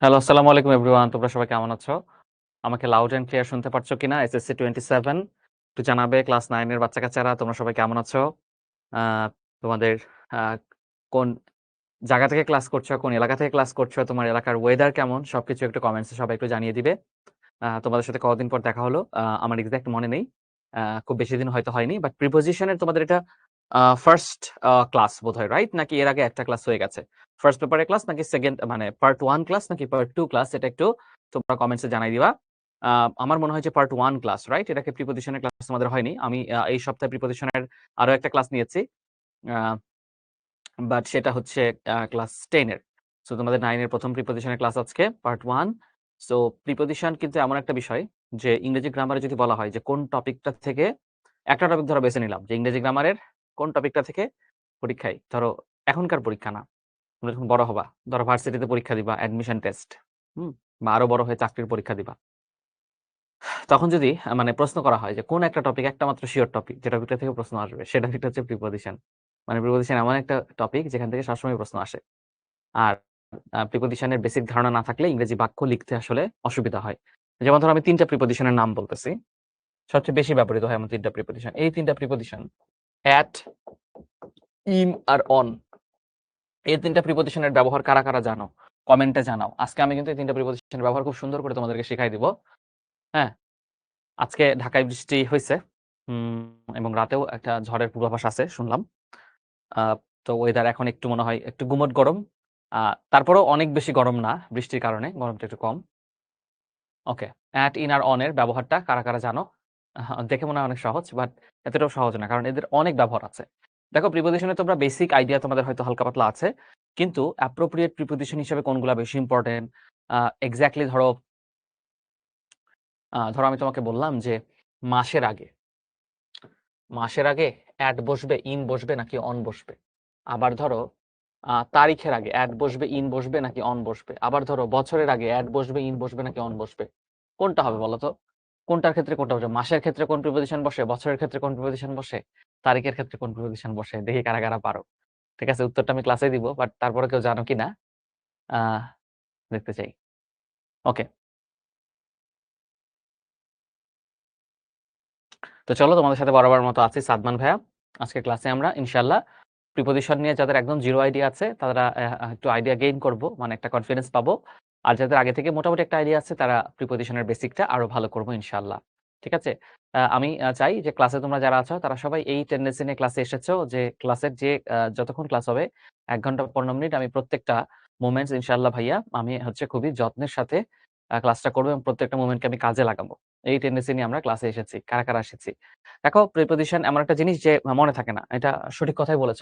Hello, আসসালামু আলাইকুম everyone. তোমরা সবাই কেমন আছো? আমাকে লাউড অ্যান্ড ক্লিয়ার শুনতে পারছো কিনা? এসএসসি 27 একটু জানাবে। ক্লাস 9 এর বাচ্চা-কাচ্চারা তোমরা সবাই কেমন আছো? আ তোমাদের আ কোন জায়গা থেকে ক্লাস করছো, কোন এলাকা থেকে ক্লাস করছো, তোমার এলাকার ওয়েদার কেমন? সবকিছু একটু কমেন্টসে সবাই একটু জানিয়ে দিবে। তোমাদের সাথে কতদিন পর দেখা হলো। আমার এক্সাক্ট মনে নেই। খুব বেশি দিন হয়তো হয়নি। বাট প্রিপোজিশন এর তোমাদের এটা ফার্স্ট ক্লাস বোধহয়, রাইট? নাকি এর আগে একটা ক্লাস হয়ে গেছে? ফার্স্ট পেপারের ক্লাস নাকি সেকেন্ড মানে পার্ট 1 ক্লাস নাকি পার্ট 2 ক্লাস এটা একটু তোমরা কমেন্টসে জানাই দিবা। আ আমার মনে হয় যে পার্ট 1 ক্লাস, রাইট? এটাকে প্রিপোজিশন এর ক্লাস তোমাদের হয়নি। আমি এই সপ্তাহে প্রিপোজিশন এর আরো একটা ক্লাস নিয়েছি। আ বাট সেটা হচ্ছে ক্লাস 10 এর। সো তোমাদের 9 এর ১ম প্রিপোজিশন এর ক্লাস আজকে পার্ট 1। সো প্রিপোজিশন কিন্তু এমন একটা বিষয় যে ইংরেজি গ্রামারে যদি বলা হয় যে কোন টপিকটা থেকে একটা টপিক ধরো বেছে নিলাম যে ইংরেজি গ্রামারের কোন টপিকটা থেকে পরীক্ষায় ধরো এখনকার পরীক্ষা না, তুমি যখন বড় হবা, ধরো ভার্সিটিতে পরীক্ষা দিবা, অ্যাডমিশন টেস্ট, হুম? বা আরো বড় হয়ে চাকরির পরীক্ষা দিবা। তখন যদি মানে প্রশ্ন করা হয় যে কোন একটা টপিক একটা মাত্র সিওর টপিক যে টপিকটা থেকে প্রশ্ন আসবে সেটা হচ্ছে প্রিপোজিশন। মানে প্রিপোজিশন এমন একটা টপিক যেখান থেকে সবসময় প্রশ্ন আসে। আর প্রিপোজিশন এর বেসিক ধারণা না থাকলে ইংরেজি বাক্য লিখতে আসলে অসুবিধা হয়। যেমন ধরো আমি ৩ টা প্রিপোজিশন এর নাম বলতেছি। সবচেয়ে বেশি ব্যবহৃত হয় এমন ৩ টা প্রিপোজিশন। এই ৩ টা প্রিপোজিশন at, in আর on এই ৩ টা প্রিপোজিশন এর ব্যবহার কারা জানো? কমেন্টে জানাও। আজকে আমি কিন্তু এই ৩ টা প্রিপোজিশন এর ব্যবহার খুব সুন্দর করে তোমাদেরকে শিখাই দিব। হ্যাঁ? আজকে ঢাকায় বৃষ্টি হইছে। এবং রাতেও একটা ঝড়ের পূর্বাভাস আছে শুনলাম। আ তো ওয়েদার এখন একটু মনে হয় একটু গুমোট গরম। আ তারপরেও অনেক বেশি গরম না বৃষ্টির কারণে, গরমটা একটু কম। ওকে। at, in আর on এর ব্যবহারটা কারা জানো? দেখে মনে হয় অনেক সহজ, বাট এতটাও সহজ না। কারণ এদের অনেক ব্যবহার আছে। দেখো প্রিপোজিশনে তোমরা বেসিক আইডিয়া তোমাদের হয়তো হালকা পাতলা আছে। কিন্তু অ্যাপ্রোপ্রিয়েট প্রিপোজিশন হিসেবে কোনগুলা বেশি ইম্পোর্টেন্ট? এক্সাক্টলি ধরো আমি তোমাকে বললাম যে মাসের আগে, মাসের আগে at বসবে, in বসবে নাকি on বসবে? আবার ধরো তারিখের আগে at বসবে, in বসবে নাকি on বসবে? আবার ধরো বছরের আগে at বসবে, in বসবে নাকি on বসবে? কোনটা হবে বলো তো? কোনটার ক্ষেত্রে কোনটা বসে? মাসের ক্ষেত্রে কোন প্রিপোজিশন বসে? বছরের ক্ষেত্রে কোন প্রিপোজিশন বসে? তারিখের ক্ষেত্রে কোন প্রিপোজিশন বসে? দেখি কারা পারো। ঠিক আছে? উত্তরটা আমি ক্লাসে দিব। বাট তারপরে কেউ জানো কিনা আহ দেখতে চাই। ওকে। তো চলো তোমাদের সাথে বরাবর মতো আছি সাদমান ভাইয়া। আজকে ক্লাসে আমরা ইনশাআল্লাহ প্রিপোজিশন নিয়ে যাদের একদম জিরো আইডিয়া আছে তারা একটু আইডিয়া গেইন করব, মানে একটা কনফিডেন্স পাবো। আর যাদের আগে থেকে মোটামুটি একটা আইডিয়া আছে তারা প্রিপোজিশনের বেসিকটা আরো ভালো করব ইনশাআল্লাহ। ঠিক আছে? আমি চাই যে ক্লাসে তোমরা যারা আছো তারা সবাই এই টেনডেন্সি নিয়ে ক্লাসে এসেছো যে ক্লাসের যে যতক্ষণ ক্লাস হবে ১ ঘন্টা ১৫ মিনিট আমি প্রত্যেকটা মোমেন্টস ইনশাআল্লাহ ভাইয়া আমি হচ্ছে খুবই যত্নের সাথে ক্লাসটা করব এবং প্রত্যেকটা মোমেন্টকে আমি কাজে লাগাবো। এই টেনডেন্সি নিয়ে আমরা ক্লাসে এসেছি। কারা এসেছি? দেখো প্রিপোজিশন এমন একটা জিনিস যে মনে থাকে না। এটা সঠিক কথাই বলেছ।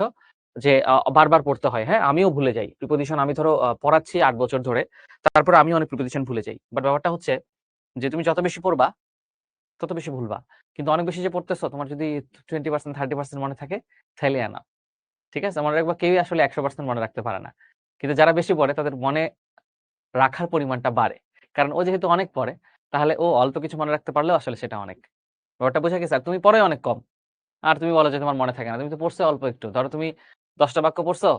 যে বারবার পড়তে হয়। হ্যাঁ? আমিও ভুলে যাই। প্রিপোজিশন আমি ধরো পড়াচ্ছি ৮ বছর ধরে। তারপরে আমিও অনেক প্রিপোজিশন ভুলে যাই। বাট ব্যাপারটা হচ্ছে যে তুমি যত বেশি পড়বা, তত বেশি ভুলবা। কিন্তু অনেক বেশি যে পড়তেছো তোমার যদি 20% 30% মনে থাকে তাইলে এনাফ। ঠিক আছে? মনে রাখবা কেউই আসলে ১০০% মনে রাখতে পারে না। কিন্তু যারা বেশি পড়ে তাদের মনে রাখার পরিমাণটা বাড়ে। কারণ ও যেহেতু অনেক পড়ে তাহলে ও অল্প কিছু মনে রাখতে পারলেও আসলে সেটা অনেক। ব্যাপারটা বোঝা গেছে? আর তুমি পড়োই অনেক কম। আর তুমি বলো যে তোমার মনে থাকে না। তুমি তো পড়ছো অল্প একটু। ধরো তুমি ১০ টা বাক্য পড়ছো।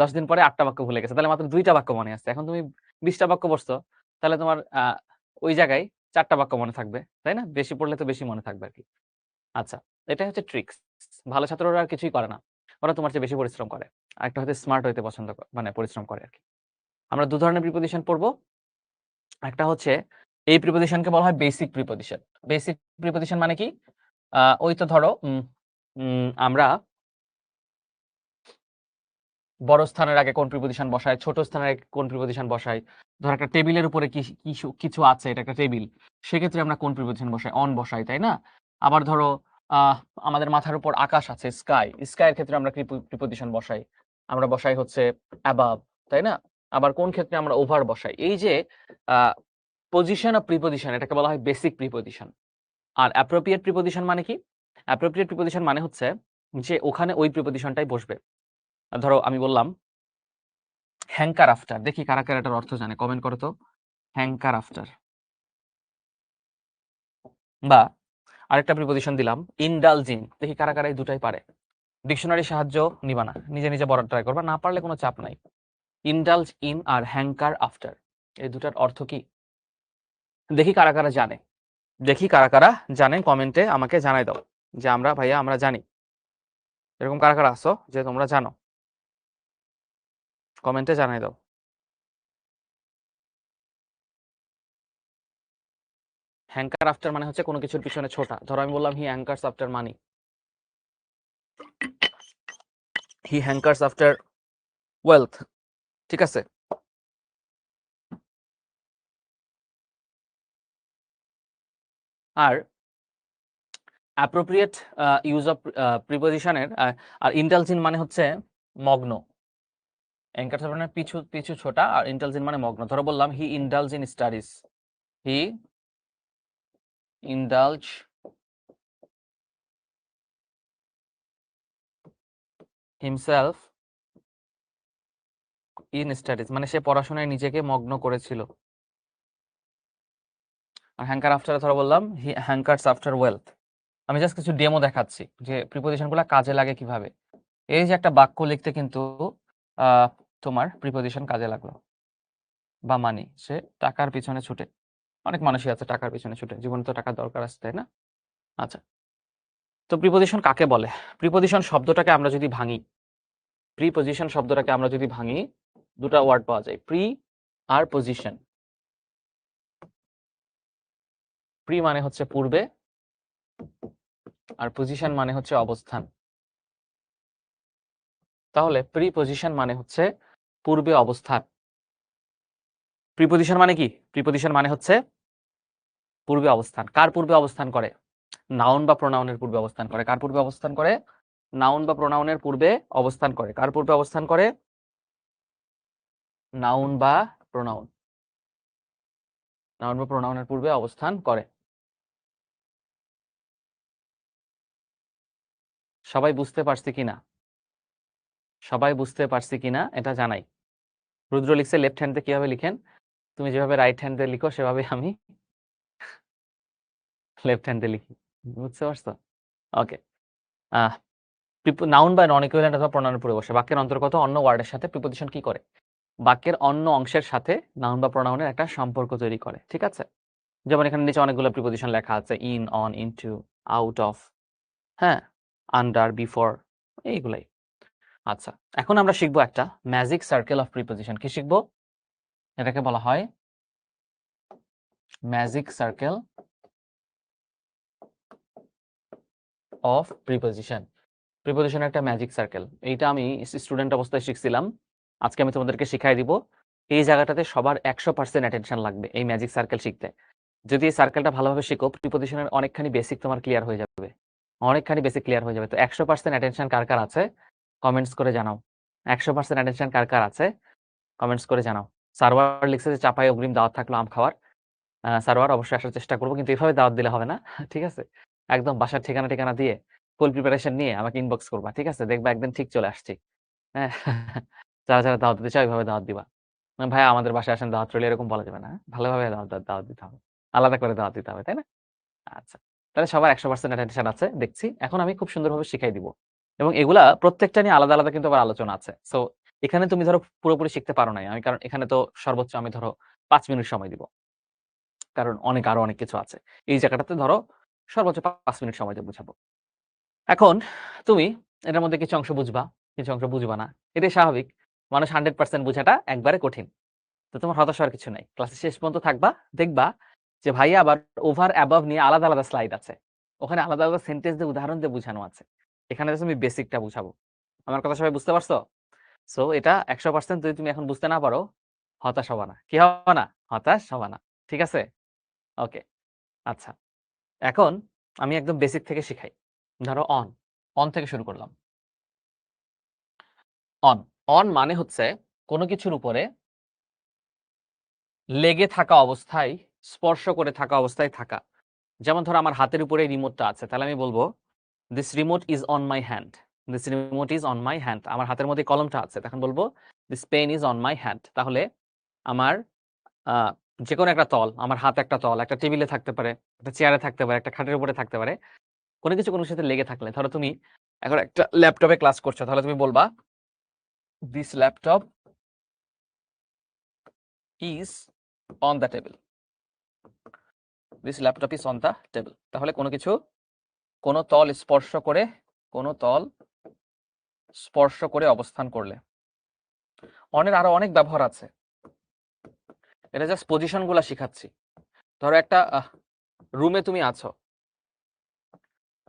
১০ দিন পরে ৮ টা বাক্য ভুলে গেছো। তাহলে মাত্র ২ টা বাক্য মনে আছে। এখন তুমি ২০ টা বাক্য পড়ছো। তাহলে তোমার ওই জায়গায় ৪ টা বাক্য মনে থাকবে। তাই না? বেশি পড়লে তো বেশি মনে থাকবে আরকি। আচ্ছা, এটাই হচ্ছে ট্রিক্স। ভালো ছাত্ররা আর কিছুই করে না। ওরা তোমার চেয়ে বেশি পরিশ্রম করে। আরেকটা হয়তো স্মার্ট হইতে পছন্দ মানে পরিশ্রম করে আরকি। আমরা ২ ধরনের প্রিপোজিশন পড়ব। একটা হচ্ছে এই প্রিপোজিশনকে বলা হয় বেসিক প্রিপোজিশন। বেসিক প্রিপোজিশন মানে কি? ওই তো ধরো আমরা বড় স্থানের আগে কোন প্রিপোজিশন বসাই, ছোট স্থানের আগে কোন প্রিপোজিশন বসাই। ধরো একটা টেবিলের উপরে কিছু আছে, এটা একটা টেবিল। সেক্ষেত্রে আমরা কোন প্রিপোজিশন বসাই? অন বসাই, তাই না? আবার ধরো আহ আমাদের মাথার উপর আকাশ আছে, স্কাই। স্কাই এর ক্ষেত্রে আমরা কি প্রিপোজিশন বসাই? আমরা বসাই হচ্ছে অ্যাবাভ, তাই না? আবার কোন ক্ষেত্রে আমরা ওভার বসাই? এই যে আ পজিশন অফ প্রিপোজিশন এটাকে বলা হয় বেসিক প্রিপোজিশন। আর অ্যাপ্রোপ্রিয়েট প্রিপোজিশন মানে কি? অ্যাপ্রোপ্রিয়েট প্রিপোজিশন মানে হচ্ছে যে ওখানে ওই প্রিপোজিশনটাই বসবে। ধরো আমি বললাম হ্যাঙ্কার আফটার। দেখি কারা এটার অর্থ জানে? কমেন্ট করো তো। Hanker after. বা আরেকটা প্রিপোজিশন দিলাম ইনডালজ ইন। দেখি কারা এই দুটাই পারে? ডিকশনারির সাহায্য নিবা না। নিজে বলার ট্রাই করবা। না পারলে কোনো চাপ নাই। ইন্ডালজ ইন আর হ্যাঙ্কার আফটার, এই দুটার অর্থ কি? দেখি কারা কারা জানে, দেখি কারা কারা জানে, কমেন্টে আমাকে জানাই দাও যে ভাইয়া আমরা জানি। এরকম কারা কারা আছো যে তোমরা জানো, কমেন্টে জানাই দাও। হ্যাঙ্কার আফটার মানে হচ্ছে কোনো কিছুর পিছনে ছোটা। ধরো আমি বললাম হি হ্যাঙ্কার্স আফটার মানি, হি হ্যাঙ্কার্স আফটার ওয়েলথ, ঠিক আছে? আর অ্যাপ্রোপ্রিয়েট ইউজ অফ প্রিপোজিশনের আর ইন্টেলজিন মানে হচ্ছে মগ্ন। অ্যাঙ্কার মানে পিছু পিছু ছোটা, আর ইন্টেলজিন মানে মগ্ন। ধরো বললাম he indulge in studies, he indulge himself in studies, মানে সে পড়াশোনায় নিজেকে মগ্ন করেছিল। আর হ্যাঙ্কার আফটার ধরো বললাম হি হ্যাঙ্কার্স আফটার ওয়েলথ। আমি জাস্ট কিছু ডেমো দেখাচ্ছি যে প্রিপোজিশনগুলো কাজে লাগে কিভাবে। এই যে একটা বাক্য লিখতে কিন্তু তোমার প্রিপোজিশন কাজে লাগলো। বা মানি, সে টাকার পিছনে ছুটে। অনেক মানুষই আছে টাকার পিছনে ছুটে, জীবনে তো টাকার দরকার আছে, তাই না? আচ্ছা, তো প্রিপোজিশন কাকে বলে? প্রিপোজিশন শব্দটাকে আমরা যদি ভাঙি, প্রিপোজিশন শব্দটাকে আমরা যদি ভাঙি, দুটা ওয়ার্ড পাওয়া যায়, প্রি আর পজিশন। প্রি মানে হচ্ছে পূর্বে, আর পজিশন মানে হচ্ছে অবস্থান। তাহলে প্রিপোজিশন মানে হচ্ছে পূর্বে অবস্থান। প্রিপোজিশন মানে কি? প্রিপোজিশন মানে হচ্ছে পূর্বে অবস্থান। কার পূর্বে অবস্থান করে? নাউন বা প্রোনাউনের পূর্বে অবস্থান করে। কার পূর্বে অবস্থান করে? নাউন বা প্রোনাউনের পূর্বে অবস্থান করে। কার পূর্বে অবস্থান করে? নাউন বা প্রোনাউন। নাউন বা প্রোনাউনের পূর্বে অবস্থান করে। সবাই বুঝতে পারছি কিনা? সবাই বুঝতে পারছি কিনা এটা জানাই। রুদ্র লিখছে লেফট হ্যান্ড দিয়ে কিভাবে লিখেন? তুমি যেভাবে রাইট হ্যান্ড দিয়ে লিখো সেভাবে আমি লেফট হ্যান্ড দিয়ে লিখি। বুঝতে পারছো? ওকে। নাউন বা নন ইকুইভ্যালেন্ট অথবা প্রোনাউনের পূর্বে বসে বাক্যের অন্তর্গত অন্য ওয়ার্ডের সাথে প্রিপোজিশন কি করে? বাক্যের অন্য অংশের সাথে নাউন বা প্রোনাউনের একটা সম্পর্ক তৈরি করে, ঠিক আছে? যেমন এখানে নিচে অনেকগুলো প্রিপোজিশন লেখা আছে, in, on, into, out of, হ্যাঁ, আন্ডার, বিফোর, এইগুলাই। আচ্ছা, এখন আমরা শিখবো একটা ম্যাজিক সার্কেল অফ প্রিপোজিশন। কি শিখবো? এটাকে বলা হয় ম্যাজিক সার্কেল অফ প্রিপোজিশন। প্রিপোজিশনের একটা ম্যাজিক সার্কেল, এইটা আমি স্টুডেন্ট অবস্থায় শিখছিলাম। আজকে আমি তোমাদেরকে শিখাই দিব। এই জায়গাটাতে সবার 100% অ্যাটেনশন লাগবে এই ম্যাজিক সার্কেল শিখতে। যদি এই সার্কেলটা ভালোভাবে শিখো, প্রিপোজিশনের অনেকখানি বেসিক তোমার ক্লিয়ার হয়ে যাবে, অনেকখানি বেসিক ক্লিয়ার হয়ে যাবে। তো 100% অ্যাটেনশন কার কার আছে কমেন্টস করে জানাও। 100% অ্যাটেনশন কার কার আছে কমেন্টস করে জানাও। সার্ভার লিখছে যে চাপাই অগ্রিম দাওয়াত থাকলো আম খাওয়ার। সার্ভার অবশ্যই আসার চেষ্টা করবো, কিন্তু এভাবে দাওয়াত দিলে হবে না। ঠিক আছে? একদম বাসার ঠিকানা ঠিকানা দিয়ে ফুল প্রিপারেশন নিয়ে আমাকে ইনবক্স করবা, ঠিক আছে? দেখবা একদিন ঠিক চলে আসছি। হ্যাঁ। যারা যারা দাওয়াত দিতে চাও ওইভাবে দাওয়াত দিবা। ভাইয়া আমাদের বাসায় আসেন, দাওয়াত রইলে, এরকম বলা যাবে না। ভালোভাবে দাওয়াত দাওয়াত দিতে হবে, আলাদা করে দাওয়াত দিতে হবে, তাই না? আচ্ছা, তাহলে সবার 100% অ্যাটেনশন আছে দেখছি। এখন আমি খুব সুন্দরভাবে শিখাই দিব, এবং এগুলা প্রত্যেকটা নিয়ে আলাদা আলাদা কিন্তু আবার আলোচনা আছে। সো এখানে তুমি ধরো পুরোপুরি শিখতে পারো নাই, আমি কারণ এখানে তো সর্বোচ্চ আমি ধরো 5 মিনিট সময় দিব, কারণ আরো অনেক কিছু আছে। এই জায়গাটাতে ধরো সর্বোচ্চ 5 মিনিট সময় দিয়ে বুঝাবো। এখন তুমি এটার মধ্যে কিছু অংশ বুঝবা, কিছু অংশ বুঝবা না, এটাই স্বাভাবিক। মানুষ 100% বোঝাটা একবারে কঠিন। তো তোমার হতাশ হওয়ার কিছু নাই। ক্লাসের শেষ পর্যন্ত থাকবা, দেখবা যে ভাইয়া আবার ওভার অ্যাবভ নিয়ে আলাদা আলাদা স্লাইড আছে। ওখানে আলাদা আলাদা সেন্টেন্স দিয়ে উদাহরণ দিয়ে বুঝানো আছে। এখানে জাস্ট আমি বেসিকটা বুঝাবো। আমার কথা সবাই বুঝতে পারছো? সো এটা 100% যদি তুমি এখন বুঝতে না পারো, হতাশ হবা না। কি হবা না? হতাশ হবা না। ঠিক আছে? ওকে। আচ্ছা, এখন আমি একদম বেসিক থেকে শিখাই। ধরো অন, অন থেকে শুরু করলাম। অন, অন মানে হচ্ছে কোনো কিছুর উপরে লেগে থাকা অবস্থায়, স্পর্শ করে থাকা অবস্থায় থাকা। যেমন ধরো আমার হাতের উপরে রিমোটটা আছে, তাহলে আমি বলবো this remote is on my hand. This remote is on my hand. আমার হাতের মধ্যে কলমটা আছে, তখন বলবো this pen is on my hand. তাহলে আমার যে কোনো একটা তল, আমার হাত একটা তল, একটা টেবিলে থাকতে পারে, একটা চেয়ারে থাকতে পারে, একটা খাটের উপরে থাকতে পারে। কোনো কিছু কোনো সাথে লেগে থাকলে, ধরো তুমি এখন একটা ল্যাপটপে ক্লাস করছো, তাহলে তুমি বলবা this laptop is on the table. This laptop is on the table. তাহলে কোনো তল স্পর্শ করে অবস্থান করলে। অনের আরো অনেক ব্যবহার আছে, এটা জাস্ট পজিশন গুলা শিখাচ্ছি। ধরো একটা রুমে তুমি আছো,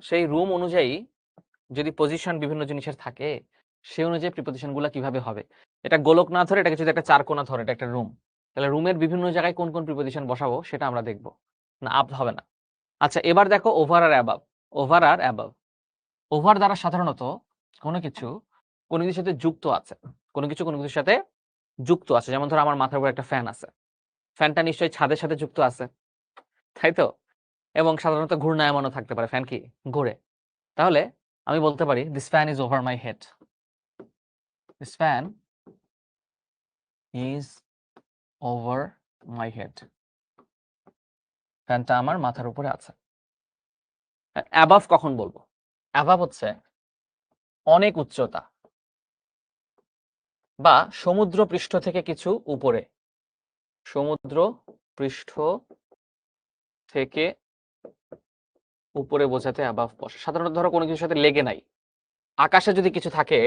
সেই রুম অনুযায়ী যদি পজিশন বিভিন্ন জিনিসের থাকে, সেই অনুযায়ী প্রিপজিশন গুলা কিভাবে হবে। এটা গোলক না ধরে এটাকে যদি একটা চারকোনা ধরে, এটা একটা রুম, তাহলে রুমের বিভিন্ন জায়গায় কোন কোন প্রিপজিশন বসাবো সেটা আমরা দেখবো না, আপ হবে না। আচ্ছা, এবার দেখো ওভার আর অ্যাবাভ। ওভার আর অ্যাবাভ, ওভার দ্বারা সাধারণত কোনো কিছুর সাথে যুক্ত আছে, কোনো কিছুর সাথে যুক্ত আছে। যেমন ধরো আমার মাথার উপর একটা ফ্যান আছে, ফ্যানটা নিশ্চয়ই ছাদের সাথে যুক্ত আছে, তাই তো? এবং সাধারণত ঘূর্ণায়মানও থাকতে পারে, ফ্যান কি ঘুরে। তাহলে আমি বলতে পারি this fan is over my head. This fan is over my head. ফ্যানটা আমার মাথার উপরে আছে। অ্যাবাভ কখন বলবো? অ্যাবাভ হচ্ছে অনেক উচ্চতা বা সমুদ্র পৃষ্ঠ থেকে কিছু উপরে। সমুদ্র পৃষ্ঠ থেকে উপরে বোঝাতে অ্যাবাভ বসে। সাধারণত ধরো কোনো কিছুর সাথে লেগে নাই, আকাশে যদি কিছু থাকে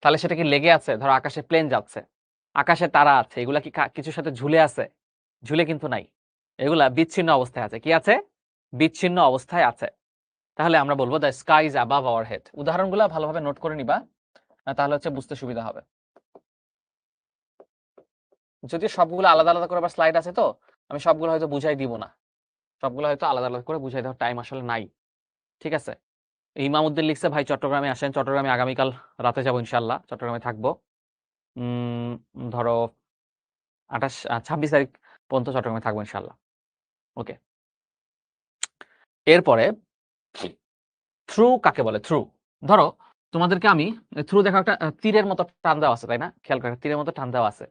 তাহলে সেটা কি লেগে আছে? ধরো আকাশে প্লেন যাচ্ছে, আকাশে তারা আছে, এগুলা কি কিছুর সাথে ঝুলে আছে? ঝুলে কিন্তু নাই, এগুলা বিচ্ছিন্ন অবস্থায় আছে। কি আছে? বিচ্ছিন্ন অবস্থায় আছে। তাহলে আমরা বলবো the sky is above our head. উদাহরণগুলো ভালোভাবে নোট করে নিবা, তাহলে হচ্ছে বুঝতে সুবিধা হবে। যদি সবগুলো আলাদা আলাদা করে আবার স্লাইড আছে, তো আমি সবগুলো হয়তো বুঝাই দিব না, সবগুলো হয়তো আলাদা আলাদা করে বুঝাই দেওয়ার টাইম আসলে নাই। ঠিক আছে? ইমামউদ্দিন লিখছে ভাই চট্টগ্রামে আসেন। চট্টগ্রামে আগামীকাল রাতে যাবো ইনশাল্লাহ, চট্টগ্রামে থাকবো। ধরো 26 তারিখ পর্যন্ত চট্টগ্রামে থাকবো ইনশাল্লাহ। ওকে, এরপরে থ্রু কাকে বলে? থ্রু, ধরো তোমাদেরকে আমি থ্রু দেখো একটা তীরের মতো টান দেওয়া আছে, তাই না? খেয়াল করে তীরের মতো টান দেওয়া আছে।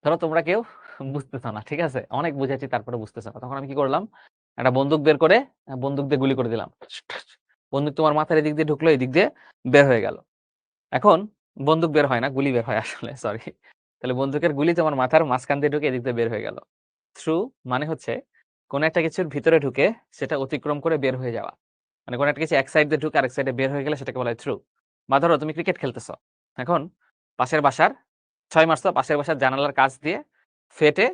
ধরো তোমরা কেউ বুঝতেছো না, ঠিক আছে, অনেক বুঝাচ্ছি তারপরে বুঝতেছো না, তখন আমি কি করলাম, একটা বন্দুক বের করে বন্দুক দিয়ে গুলি করে দিলাম। বন্দুক তোমার মাথার এদিক দিয়ে ঢুকলো, এদিক দিয়ে বের হয়ে গেল। এখন বন্দুক বের হয় না, গুলি বের হয় আসলে, সরি। তাহলে বন্দুকের গুলি তোমার মাথার মাঝখান দিয়ে ঢুকে এদিক দিয়ে বের হয়ে গেল। থ্রু মানে হচ্ছে কোন একটা কিছুর ভিতরে ঢুকে সেটা অতিক্রম করে বের হয়ে যাওয়া। মানে কোন একটা কিছু এক সাইড দিয়ে ঢুকে আরেক সাইডে বের হয়ে গেলে সেটাকে বলা হয় থ্রু। বা ধরো তুমি ক্রিকেট খেলতেছো, এখন পাশের বাসার 6 মারছো, পাশের বাসার জানালার কাচ দিয়ে ফেটে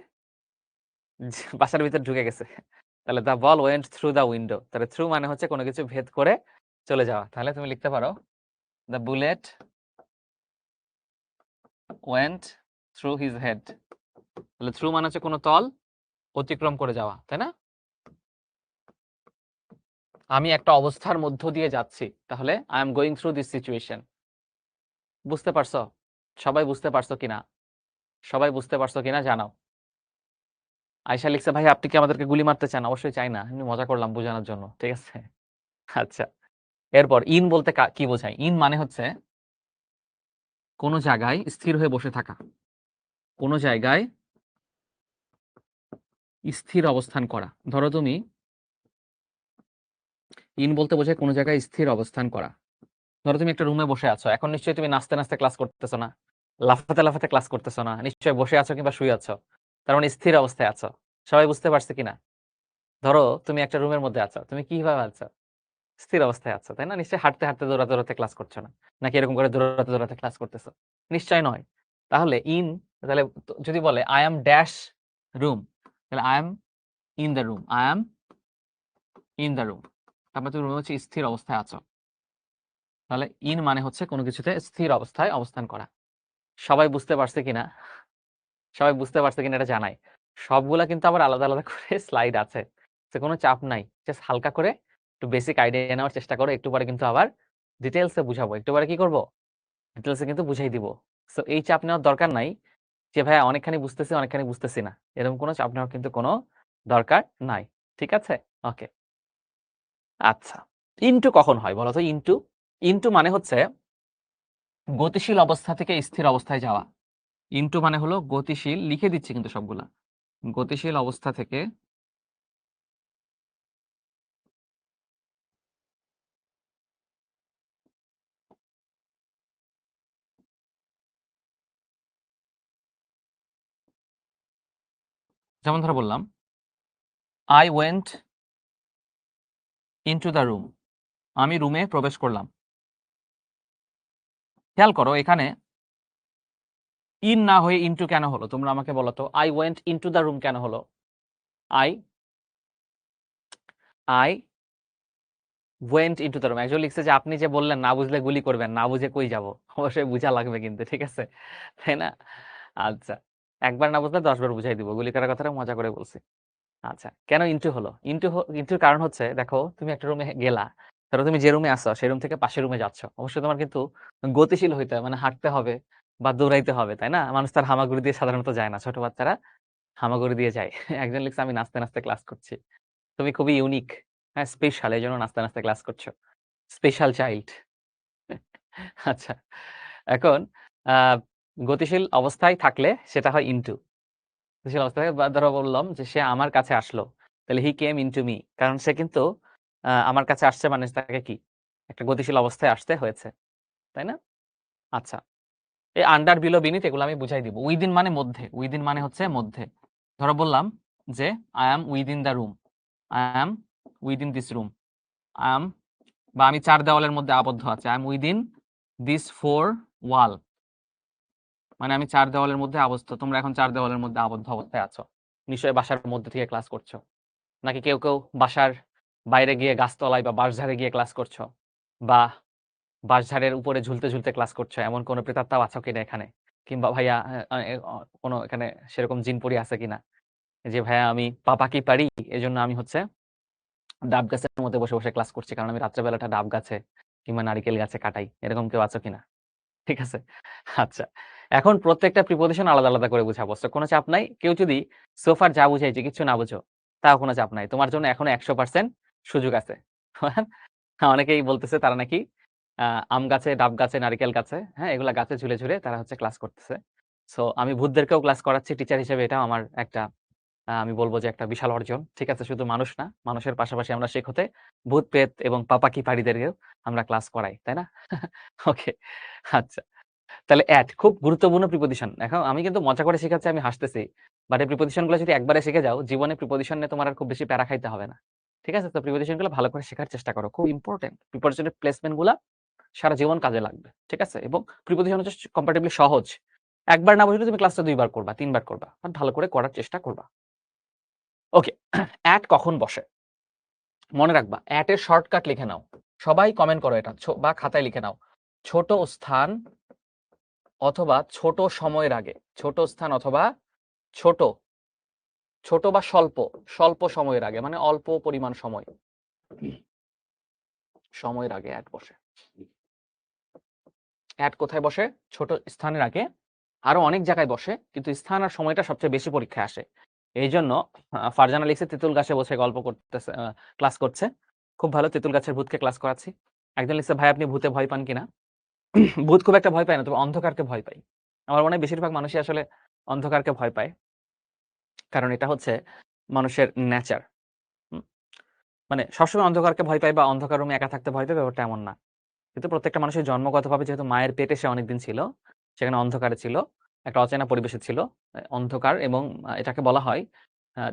বাসার ভিতর ঢুকে গেছে, তাহলে the ball went through the window. তাহলে থ্রু মানে হচ্ছে কোনো কিছু ভেদ করে চলে যাওয়া। তাহলে তুমি লিখতে পারো the bullet went through his head. তাহলে থ্রু মানে হচ্ছে কোনো তল অতিক্রম করে যাওয়া, তাই না? আমি একটা অবস্থার মধ্য দিয়ে যাচ্ছি, তাহলে I am going through this situation. বুঝতে পারছো? সবাই বুঝতে পারছো কিনা? সবাই বুঝতে পারছো কিনা জানাও। আয়শা লিখছে ভাই আপনি কি আমাদেরকে গুলি মারতে চান? অবশ্যই চাই না, আমি মজা করলাম বোঝানোর জন্য, ঠিক আছে। আচ্ছা, এরপর ইন বলতে কি বোঝায়? ইন মানে হচ্ছে কোনো জায়গায় স্থির হয়ে বসে থাকা, কোনো জায়গায় স্থির অবস্থান করা। ধরো তুমি ইন বলতে বোঝায় কোনো জায়গায় স্থির অবস্থান করা। ধরো তুমি একটা রুমে বসে আছো, এখন নিশ্চয়ই তুমি নাচতে নাচতে ক্লাস করতেছো না, লাফাতে লাফাতে ক্লাস করতেছো না, নিশ্চয়ই বসে আছো কিংবা শুয়ে আছো, তার মানে স্থির অবস্থায় আছো। সবাই বুঝতে পারছে কিনা? ধরো তুমি একটা রুমের মধ্যে আছো, তুমি কিভাবে আছো? স্থির অবস্থায় আছো, তাই না? নিশ্চয়ই হাঁটতে হাঁটতে দৌড়াতে দৌড়াতে ক্লাস করছো না, নাকি এরকম করে দৌড়াতে দৌড়াতে ক্লাস করতেছো? নিশ্চয় নয়। তাহলে ইন, তাহলে যদি বলে আই এম ড্যাশ রুম, তাহলে I am in the room, I am in the room. তারপরে তুমি রুমে হচ্ছে স্থির অবস্থায় আছো। তাহলে ইন মানে হচ্ছে কোনো কিছুতে স্থির অবস্থায় অবস্থান করা। সবাই বুঝতে পারছে কিনা? সবাই বুঝতে পারছে কিনা এটা জানাই। সবগুলা কিন্তু আবার আলাদা আলাদা করে স্লাইড আছে, তো কোনো চাপ নাই। জাস্ট হালকা করে একটু বেসিক আইডিয়া নেওয়ার চেষ্টা করো, একটু পরে কিন্তু আবার ডিটেলসে বুঝাবো, একটু পরে কি করব, ডিটেলসে কিন্তু বুঝাই দিব। সো এই চাপ নেওয়ার দরকার নাই যে ভাইয়া অনেকখানি বুঝতেছি অনেকখানি বুঝতেছি না, এরকম কোনো চাপ নেওয়ার কিন্তু কোনো দরকার নাই। ঠিক আছে? ওকে, আচ্ছা। ইনটু কখন হয় বলো তো? ইনটু, ইনটু মানে হচ্ছে গতিশীল অবস্থা থেকে স্থির অবস্থায় যাওয়া। ইনটু মানে হলো গতিশীল, লিখে দিচ্ছি কিন্তু সবগুলা, গতিশীল অবস্থা থেকে যেমন ধরো বললাম I went into the room, আমি রুমে প্রবেশ করলাম। খেয়াল করো এখানে ইন না হয়ে ইনটু কেন হলো, তোমরা আমাকে বলো তো। I went into the room কেন হলো? I I went into the room, একজন লিখছে যে আপনি যে বললেন না বুঝলে গুলি করবেন, না বুঝে কই যাব? অবশ্যই বুঝা লাগবে কিন্তু, ঠিক আছে, তাই না? আচ্ছা, একবার না বুঝলে 10 বার বুঝাই দিব, গুলি করার কথাটা মজা করে বলছি। আচ্ছা, কেন ইনটু হলো? ইনটুর কারণ হচ্ছে, দেখো তুমি একটা রুমে গেলা, ধরো তুমি যে রুমে আছো সেই রুম থেকে পাশের রুমে যাচ্ছ, অবশ্যই তোমার কিন্তু গতিশীল হইতে হবে, মানে হাঁটতে হবে বা দৌড়াইতে হবে, তাই না? মানুষ তার হামাগুড়ি দিয়ে সাধারণত যায় না, ছোট বাচ্চারা হামাগুড়ি দিয়ে যায়। একজন লিখছে আমি নাচতে নাচতে ক্লাস করছি। তুমি খুবই ইউনিক, হ্যাঁ, স্পেশাল, এই জন্য নাচতে নাচতে ক্লাস করছো, স্পেশাল চাইল্ড। আচ্ছা, এখন গতিশীল অবস্থায় থাকলে সেটা হয় ইনটু। গতিশীল অবস্থায় ধরো বললাম যে সে আমার কাছে আসলো, তাহলে হি কেম ইনটু মি, কারণ সে কিন্তু আমার কাছে আসছে, মানে তাকে কি একটা গতিশীল অবস্থায় আসতে হয়েছে, তাই না? আচ্ছা, এই আন্ডার, বিলো, বিনিথ এগুলো আমি বুঝাই দিব। উইদিন মানে মধ্যে, উইদিন মানে হচ্ছে মধ্যে। ধরো বললাম যে I am within the room, I am within this room, I am, বা আমি 4 দেওয়ালের মধ্যে আবদ্ধ আছি, আই এম উইদিন দিস 4 ওয়াল, মানে আমি 4 দেওয়ালের মধ্যে আবদ্ধ। তোমরা এখন 4 দেওয়ালের মধ্যে আবদ্ধ অবস্থায় আছো, নিশ্চয়ই বাসার মধ্যে থেকে ক্লাস করছো, নাকি কেউ কেউ বাসার বাইরে গিয়ে গাছতলায় বা বাঁশঝাড়ে গিয়ে ক্লাস করছো, বা বাঁশঝাড়ের উপরে ঝুলতে ঝুলতে ক্লাস করছো, এমন কোনো প্রেতাত্মাও আছো কিনা এখানে? কিংবা ভাইয়া কোনো এখানে সেরকম জিনপরি আছে কিনা যে ভাইয়া আমি পাপা কি পারি, এজন্য আমি হচ্ছে ডাব গাছের মধ্যে বসে বসে ক্লাস করছি, কারণ আমি রাত্রেবেলাটা ডাব গাছে কিংবা নারিকেল গাছে কাটাই, এরকম কেউ আছো কিনা? ঠিক আছে, আচ্ছা, এখন প্রত্যেকটা প্রিপোজিশন আলাদা আলাদা করে বুঝাবো, তো কোনো চাপ নাই। কেউ যদি সোফার যা বুঝাইছে কিছু না বুঝো, তাও কোনো চাপ নাই, তোমার জন্য এখনো 100% সুযোগ আছে। অনেকেই বলতেছে তারা নাকি আম গাছে, ডাব গাছে, নারিকেল গাছে, হ্যাঁ, এগুলা গাছে ঝুলে ঝুলে তারা হচ্ছে ক্লাস করতেছে। সো আমি ভূতদেরকেও ক্লাস করাচ্ছি টিচার হিসেবে, এটাও আমার একটা আমি বলবো যে একটা বিশাল অর্জন। ঠিক আছে, শুধু মানুষ না, মানুষের পাশাপাশি আমরা শেখতে ভূত প্রেত এবং পাপাকি পাড়িদেরকেও আমরা ক্লাস করাই, তাই না? ওকে, আচ্ছা, তাহলে অ্যাট খুব গুরুত্বপূর্ণ প্রিপোজিশন। এখন আমি কিন্তু মজা করে শেখাচ্ছি, আমি হাসতেছি, বাট এই প্রিপোজিশন গুলো যদি একবারে শিখে যাও, জীবনে প্রিপোজিশন নিয়ে তোমার আর খুব বেশি প্যারা খাইতে হবে না। ঠিক আছে, তো প্রিপোজিশন গুলো ভালো করে শেখার চেষ্টা করো, খুব ইম্পর্টেন্ট। প্রিপোজিশনের প্লেসমেন্ট গুলা সারা জীবন কাজে লাগবে, ঠিক আছে? এবং প্রিপোজিশন হচ্ছে কম্পারেটিভলি সহজ, একবার না বুঝলে তুমি ক্লাসটা 2 বার করবা, 3 বার করবা, বাট ভালো করে করার চেষ্টা করবা। ওকে, অ্যাট কখন বসে? মনে রাখবা, অ্যাট এর শর্টকাট লিখে নাও, সবাই কমেন্ট করো এটা, বা খাতায় লিখে নাও, ছোট স্থান অথবা ছোট সময়ের আগে, ছোট স্থান অথবা ছোট, ছোট বা স্বল্প, স্বল্প সময়ের আগে, মানে অল্প পরিমাণ সময়, সময়ের আগে অ্যাট বসে। অ্যাট কোথায় বসে? ছোট স্থানের আগে। আরো অনেক জায়গায় বসে, কিন্তু স্থান আর সময়টা সবচেয়ে বেশি পরীক্ষায় আসে। এই জন্য ফারজানা লিখছে তেঁতুল গাছে বসে গল্প করতেছে, ক্লাস করছে। খুব ভালো, তেঁতুল গাছের ভূতকে ক্লাস করাচ্ছি। একজন লিখছে ভাই আপনি ভূতে ভয় পান কিনা? ভূত খুব একটা ভয় পায় না, তবে অন্ধকারকে ভয় পাই। আমার মনে হয় বেশিরভাগ মানুষই আসলে অন্ধকারকে ভয় পায়, কারণ এটা হচ্ছে মানুষের নেচার। মানে সবসময় অন্ধকারকে ভয় পায় বা অন্ধকার রুমে একা থাকতে ভয় পায়, ব্যাপারটা এমন না। কিন্তু প্রত্যেকটা মানুষের জন্মগতভাবে, যেহেতু মায়ের পেটে সে অনেকদিন ছিল, সেখানে অন্ধকারে ছিল, একটা অচেনা পরিবেশে ছিল, অন্ধকার, এবং এটাকে বলা হয়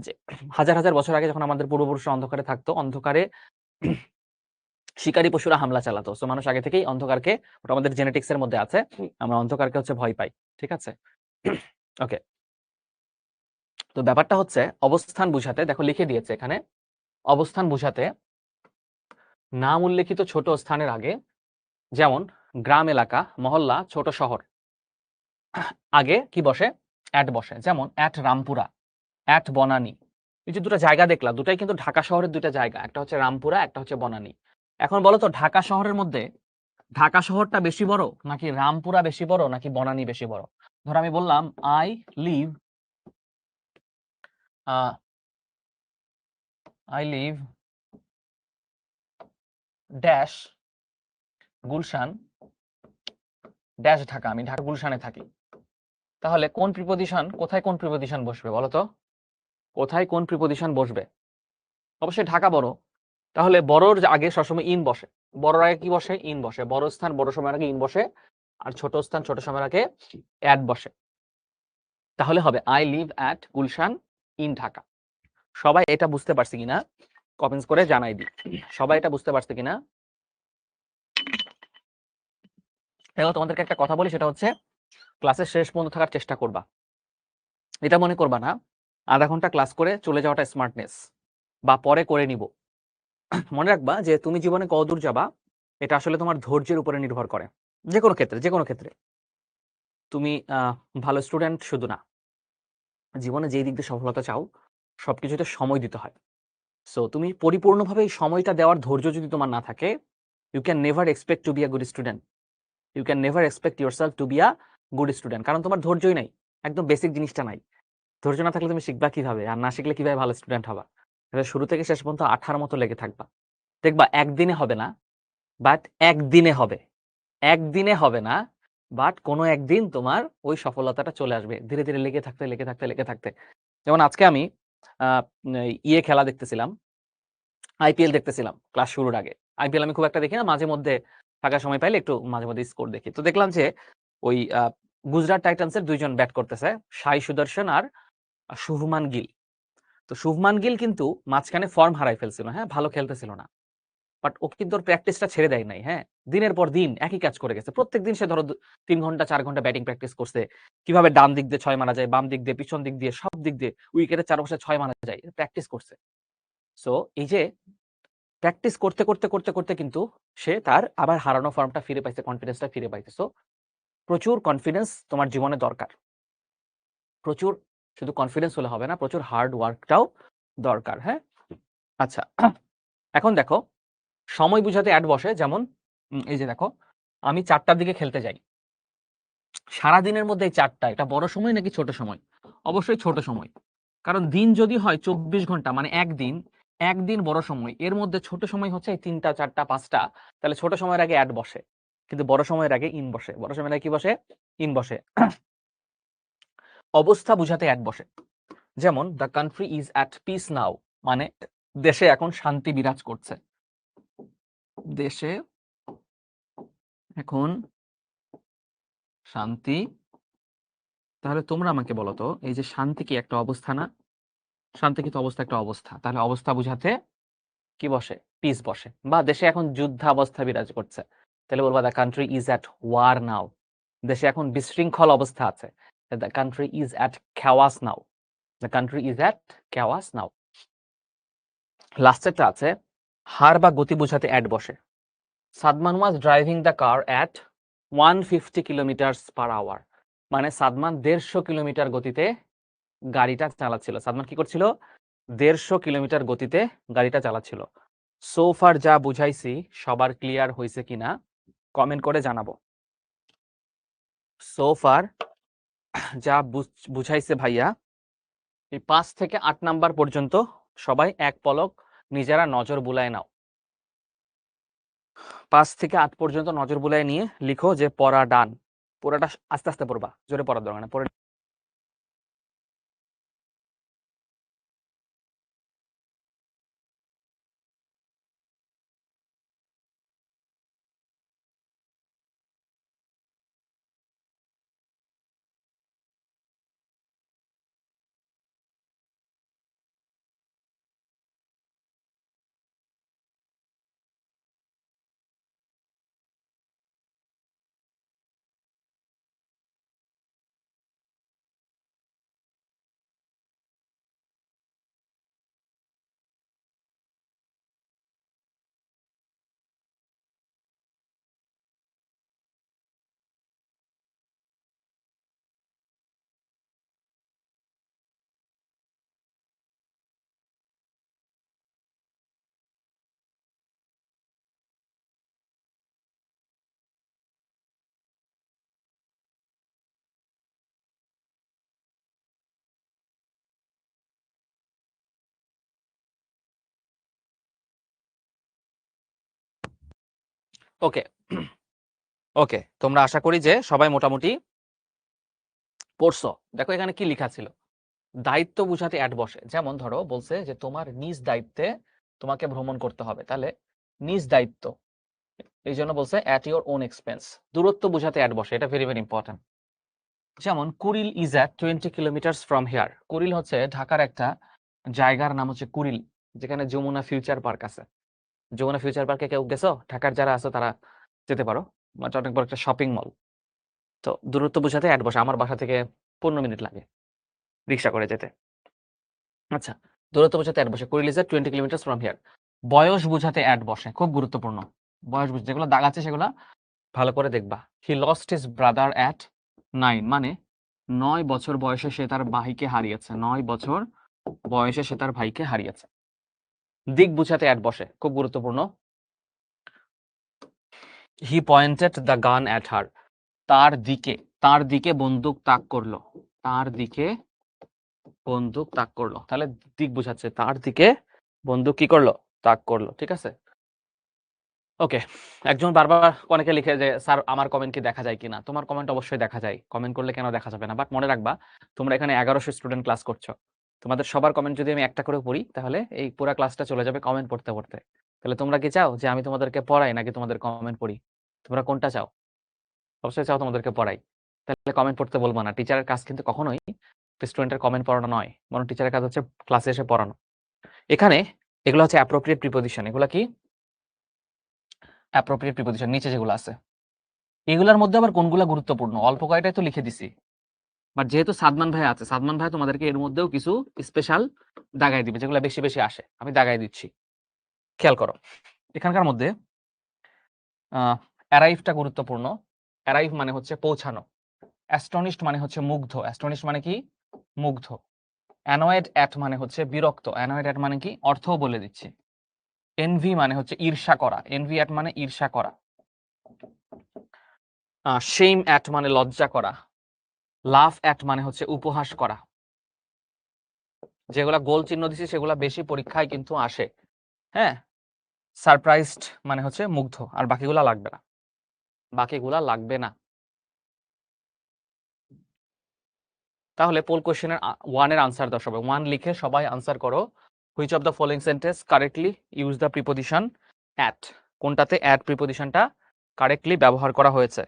যে হাজার হাজার বছর আগে যখন আমাদের পূর্বপুরুষরা অন্ধকারে থাকতো, অন্ধকারে শিকারী পশুরা হামলা চালাতো, তো মানুষ আগে থেকেই অন্ধকারকে, ওটা আমাদের জেনেটিক্স এর মধ্যে আছে, আমরা অন্ধকারকে হচ্ছে ভয় পাই। ঠিক আছে, ওকে, তো ব্যাপারটা হচ্ছে অবস্থান বুঝাতে, দেখো লিখে দিয়েছে এখানে, অবস্থান বুঝাতে নাম উল্লেখিত ছোট স্থানের আগে, যেমন গ্রাম এলাকা, মহল্লা, ছোট শহর, আগে কি বসে? অ্যাট বসে। যেমন অ্যাট রামপুরা, অ্যাট বনানী। এই যে দুটো জায়গা দেখলা, দুটাই কিন্তু ঢাকা শহরের দুটা জায়গা, একটা হচ্ছে রামপুরা, একটা হচ্ছে বনানী। এখন বলো তো, ঢাকা শহরের মধ্যে ঢাকা শহরটা বেশি বড়, নাকি রামপুরা বেশি বড়, নাকি বনানী বেশি বড়? ধর আমি বললাম I live dash Gulshan dash Dhaka, আমি ঢাকা গুলশানে থাকি। তাহলে কোন প্রিপোজিশন, কোথায় কোন প্রিপোজিশন বসবে বলো তো? কোথায় কোন প্রিপোজিশন বসবে? অবশ্যই ঢাকা বড়, তাহলে বড়র আগে সবসময় ইন বসে। বড়র আগে কি বসে? ইন বসে। বড় স্থান বড় সময়ের আগে ইন বসে, আর ছোট স্থান ছোট সময়ের আগে অ্যাট বসে। তাহলে হবে I live at Gulshan in Dhaka. সবাই এটা বুঝতে পারছে কিনা কমেন্টস করে জানাই দিই। সবাই এটা বুঝতে পারছে কিনা? দেখো তোমাদেরকে একটা কথা বলি, সেটা হচ্ছে ক্লাসের শেষ পর্যন্ত থাকার চেষ্টা করবা। এটা মনে করবা না আধা ঘন্টা ক্লাস করে চলে যাওয়াটা স্মার্টনেস বা পরে করে নিব। মনে রাখবা যে তুমি জীবনে কতদূর যাবা এটা আসলে তোমার ধৈর্যের উপরে নির্ভর করে। যে কোনো ক্ষেত্রে তুমি ভালো স্টুডেন্ট শুধু না, জীবনে যেই দিক দিয়ে সফলতা চাও সবকিছুতে সময় দিতে হয়। সো তুমি পরিপূর্ণভাবে এই সময়টা দেওয়ার ধৈর্য যদি তোমার না থাকে, you can never expect to be a good student. You can never expect yourself to be a good student, কারণ তোমার ধৈর্যই নাই, একদম বেসিক জিনিসটা নাই। ধৈর্য না থাকলে তুমি শিখবা কিভাবে, আর না শিখলে কিভাবে ভালো স্টুডেন্ট হবা? শুরু থেকে শেষ পর্যন্ত আঠার মতো লেগে থাকবা। দেখবা একদিনে হবে না, বাট একদিনে হবে। একদিনে হবে না, বাট কোনো একদিন তোমার ওই সফলতাটা চলে আসবে ধীরে ধীরে লেগে থাকতে। যেমন আজকে আমি খেলা দেখতেছিলাম, আইপিএল দেখতেছিলাম ক্লাস শুরুর আগে। আইপিএল আমি খুব একটা দেখি না, মাঝে মধ্যে ফাঁকা সময় পাইলে একটু মাঝে মধ্যে স্কোর দেখি। তো দেখলাম যে ওই গুজরাট টাইটান্সের দুইজন ব্যাট করতেছে, সাই সুদর্শন আর শুভমান গিল। তো শুভমান গিল কিন্তু মাঝখানে ফর্ম হারাই ফেলছিল, হ্যাঁ, ভালো খেলতেছিল না, বাট ও কিন্তু ওর প্র্যাকটিসটা ছেড়ে দেয় নাই। হ্যাঁ, দিনের পর দিন একই কাজ করে গেছে। প্রত্যেকদিন সে ধরো 3 ঘন্টা 4 ঘন্টা ব্যাটিং প্র্যাকটিস করছে, কিভাবে ডান দিক দিয়ে 6 মারা যায়, বাম দিক দিয়ে, পিছন দিক দিয়ে, সব দিক দিয়ে উইকেটের চারপাশে 6 মারা যায়, প্র্যাকটিস করছে। সো এই যে প্র্যাকটিস করতে কিন্তু সে তার আবার হারানো ফর্মটা ফিরে পাইছে, কনফিডেন্সটা ফিরে পাইছে। সো প্রচুর কনফিডেন্স তোমার জীবনে দরকার। প্রচুর, শুধু কনফিডেন্স হলে হবে না, প্রচুর হার্ড ওয়ার্কটাও দরকার। হ্যাঁ, আচ্ছা, এখন দেখো সময় বুঝাতে অ্যাড বসে। যেমন এই যে দেখো, আমি 4টার দিকে খেলতে যাই। সারাদিনের মধ্যে এই 4টা, এটা বড় সময় নাকি ছোট সময়? অবশ্যই ছোট সময়, কারণ দিন যদি হয় 24 ঘন্টা মানে একদিন বড় সময়, এর মধ্যে ছোট সময় হচ্ছে এই 3টা 4টা 5টা। তাহলে ছোট সময়ের আগে অ্যাড বসে, কিন্তু বড় সময়ের আগে ইন বসে। বড় সময়ের আগে কি বসে? ইন বসে। অবস্থা বুঝাতে অ্যাড বসে। যেমন the country is at peace now, মানে দেশে এখন শান্তি বিরাজ করছে। দেশে এখন শান্তি। তাহলে তোমরা আমাকে বলো তো, এই যে শান্তি কি একটা অবস্থা না? শান্তি কিন্তু অবস্থা, একটা অবস্থা। তাহলে অবস্থা বুঝাতে কি বসে? পিস বসে। বা দেশে এখন যুদ্ধাবস্থা বিরাজ করছে, তাহলে বলবা the country is at war now. দেশে এখন বিশৃঙ্খল অবস্থা আছে, the country is at chaos now. The country is at chaos now. লাস্টেরটা আছে হার বা গতি বোঝাতে অ্যাড বসে। Sadman was driving the car at 150 km/h, মানে সাদমান 150 কিলোমিটার গতিতে গাড়িটা চালাচ্ছিল। সাদমান কি করছিল? 150 কিলোমিটার গতিতে গাড়িটা চালাচ্ছিল। সোফার যা বুঝাইছি সবার ক্লিয়ার হয়েছে কিনা কমেন্ট করে জানাবো। সোফার যা বুঝাইছে ভাইয়া, এই 5 থেকে 8 নাম্বার পর্যন্ত সবাই এক পলক নিজেরা নজর বুলায় নাও। 5 থেকে 8 পর্যন্ত নজর বুলায় নিয়ে লিখো যে পড়া ডান। পড়াটা আস্তে আস্তে পড়বা, জোরে পড়ার দরকার না। পড়ে ওকে। ওকে, তোমরা আশা করি যে সবাই মোটামুটি পড়ছো। দেখো এখানে কি লেখা ছিল, দায়িত্ব বুঝাতে অ্যাড বসে। যেমন ধরো বলছে যে তোমার নিজ দায়িত্বে তোমাকে ভ্রমণ করতে হবে, তাহলে নিজ দায়িত্ব, এই জন্য বলছে অ্যাট ইওর ওন এক্সপেন্স। দূরত্ব বুঝাতে অ্যাড বসে, এটা ভেরি ভেরি ইম্পর্টেন্ট। যেমন Kuril is at 20 kilometre from here. Kuril হচ্ছে ঢাকার একটা জায়গার নাম হচ্ছে কুড়িল, যেখানে যমুনা ফিউচার পার্ক আছে। যমুনা ফিউচার পার্কে কেউ গেছো? ঢাকার যারা আছে তারা যেতে পারো, মানে অনেক বড় একটা শপিং মল। তো দূরত্ব বোঝাতে অ্যাড বসে। আমার বাসা থেকে 15 মিনিট লাগে রিক্সা করে যেতে। আচ্ছা, দূরত্ব বোঝাতে অ্যাড বসে। Kuril is at 20 kilometre from here. বয়স বোঝাতে অ্যাড বসে, খুব গুরুত্বপূর্ণ। বয়স বুঝতে যেগুলো দাগ আছে সেগুলো ভালো করে দেখবা। He lost his brother at 9, মানে 9 বছর বয়সে সে তার ভাইকে হারিয়েছে। 9 বছর বয়সে সে তার ভাইকে হারিয়েছে। দিক বুঝাতে অ্যাড বসে, খুব গুরুত্বপূর্ণ। He pointed the gun at her. তার দিকে বন্দুক তাক করলো। তার দিকে বন্দুক তাক করলো, তাহলে দিক বুঝাচ্ছে। তার দিকে বন্দুক কি করলো? তাক করলো। ঠিক আছে, ওকে। একজন বারবার অনেকে লিখে যে স্যার আমার কমেন্ট কি দেখা যায় কিনা। তোমার কমেন্ট অবশ্যই দেখা যায়, কমেন্ট করলে কেন দেখা যাবে না। বাট মনে রাখবা, তোমরা এখানে 1100 স্টুডেন্ট ক্লাস করছো। তোমাদের সবার কমেন্ট যদি আমি একটা করে পড়ি, তাহলে এই পুরো ক্লাসটা চলে যাবে কমেন্ট পড়তে পড়তে। তাহলে তোমরা কি চাও যে আমি তোমাদেরকে পড়াই নাকি তোমাদের কমেন্ট পড়ি? তোমরা কোনটা চাও? অবশ্যই চাও তোমাদেরকে পড়াই। তাহলে কমেন্ট পড়তে বলবো না। টিচারের কাজ কিন্তু কখনোই স্টুডেন্টের কমেন্ট পড়ানো নয়, বরং টিচারের কাজ হচ্ছে ক্লাসে এসে পড়ানো। এখানে এগুলো হচ্ছে অ্যাপ্রোপ্রিয়েট প্রিপোজিশন। এগুলা কি? অ্যাপ্রোপ্রিয়েট প্রিপোজিশন নিচে যেগুলো আছে। এগুলোর মধ্যে আবার কোনগুলা গুরুত্বপূর্ণ অল্প কয়টাই তো লিখে দিছি। বাট যেহেতু সাদমান ভাই আছে, সাদমান ভাই তোমাদেরকে এর মধ্যেও কিছু স্পেশাল দাগাই দিবে, যেগুলো বেশি বেশি আসে। আমি দাগাই দিচ্ছি, খেয়াল করো। এখানকার মধ্যে অ্যারাইভটা গুরুত্বপূর্ণ। অ্যারাইভ মানে হচ্ছে পৌঁছানো। অ্যাস্টনিশড মানে হচ্ছে মুগ্ধ। অ্যাস্টনিশড মানে কি? মুগ্ধ। অ্যানয়েড অ্যাট মানে হচ্ছে বিরক্ত। অ্যানয়েড অ্যাট মানে কি? অর্থও বলে দিচ্ছি। এনভি মানে হচ্ছে ঈর্ষা করা। এনভি অ্যাট মানে ঈর্ষা করা। শেম অ্যাট মানে লজ্জা করা। লাফ অ্যাট মানে হচ্ছে উপহাস করা। যেগুলা গোল চিহ্ন দিছি সেগুলা বেশি পরীক্ষায় কিন্তু আসে। হ্যাঁ, সারপ্রাইজড মানে হচ্ছে মুগ্ধ। আর বাকিগুলা লাগবে না, বাকিগুলা লাগবে না। তাহলে পোল কোশ্চেনের 1 এর আনসার দাও সবাই। 1 লিখে সবাই আনসার করো। Which of the following sentence correctly use the preposition at. কোনটাতে অ্যাট প্রিপোজিশনটা কারেক্টলি ব্যবহার করা হয়েছে?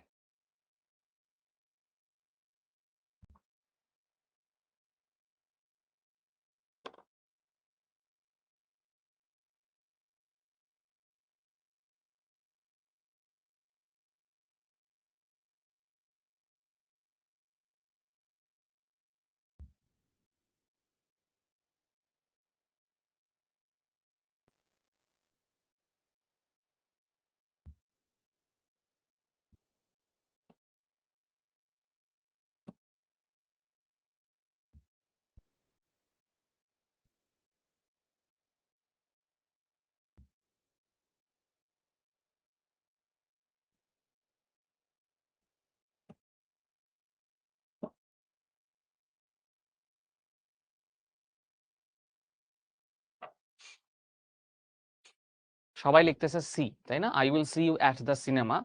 সবাই লিখতেছে সি, তাই না? I will see you at the cinema.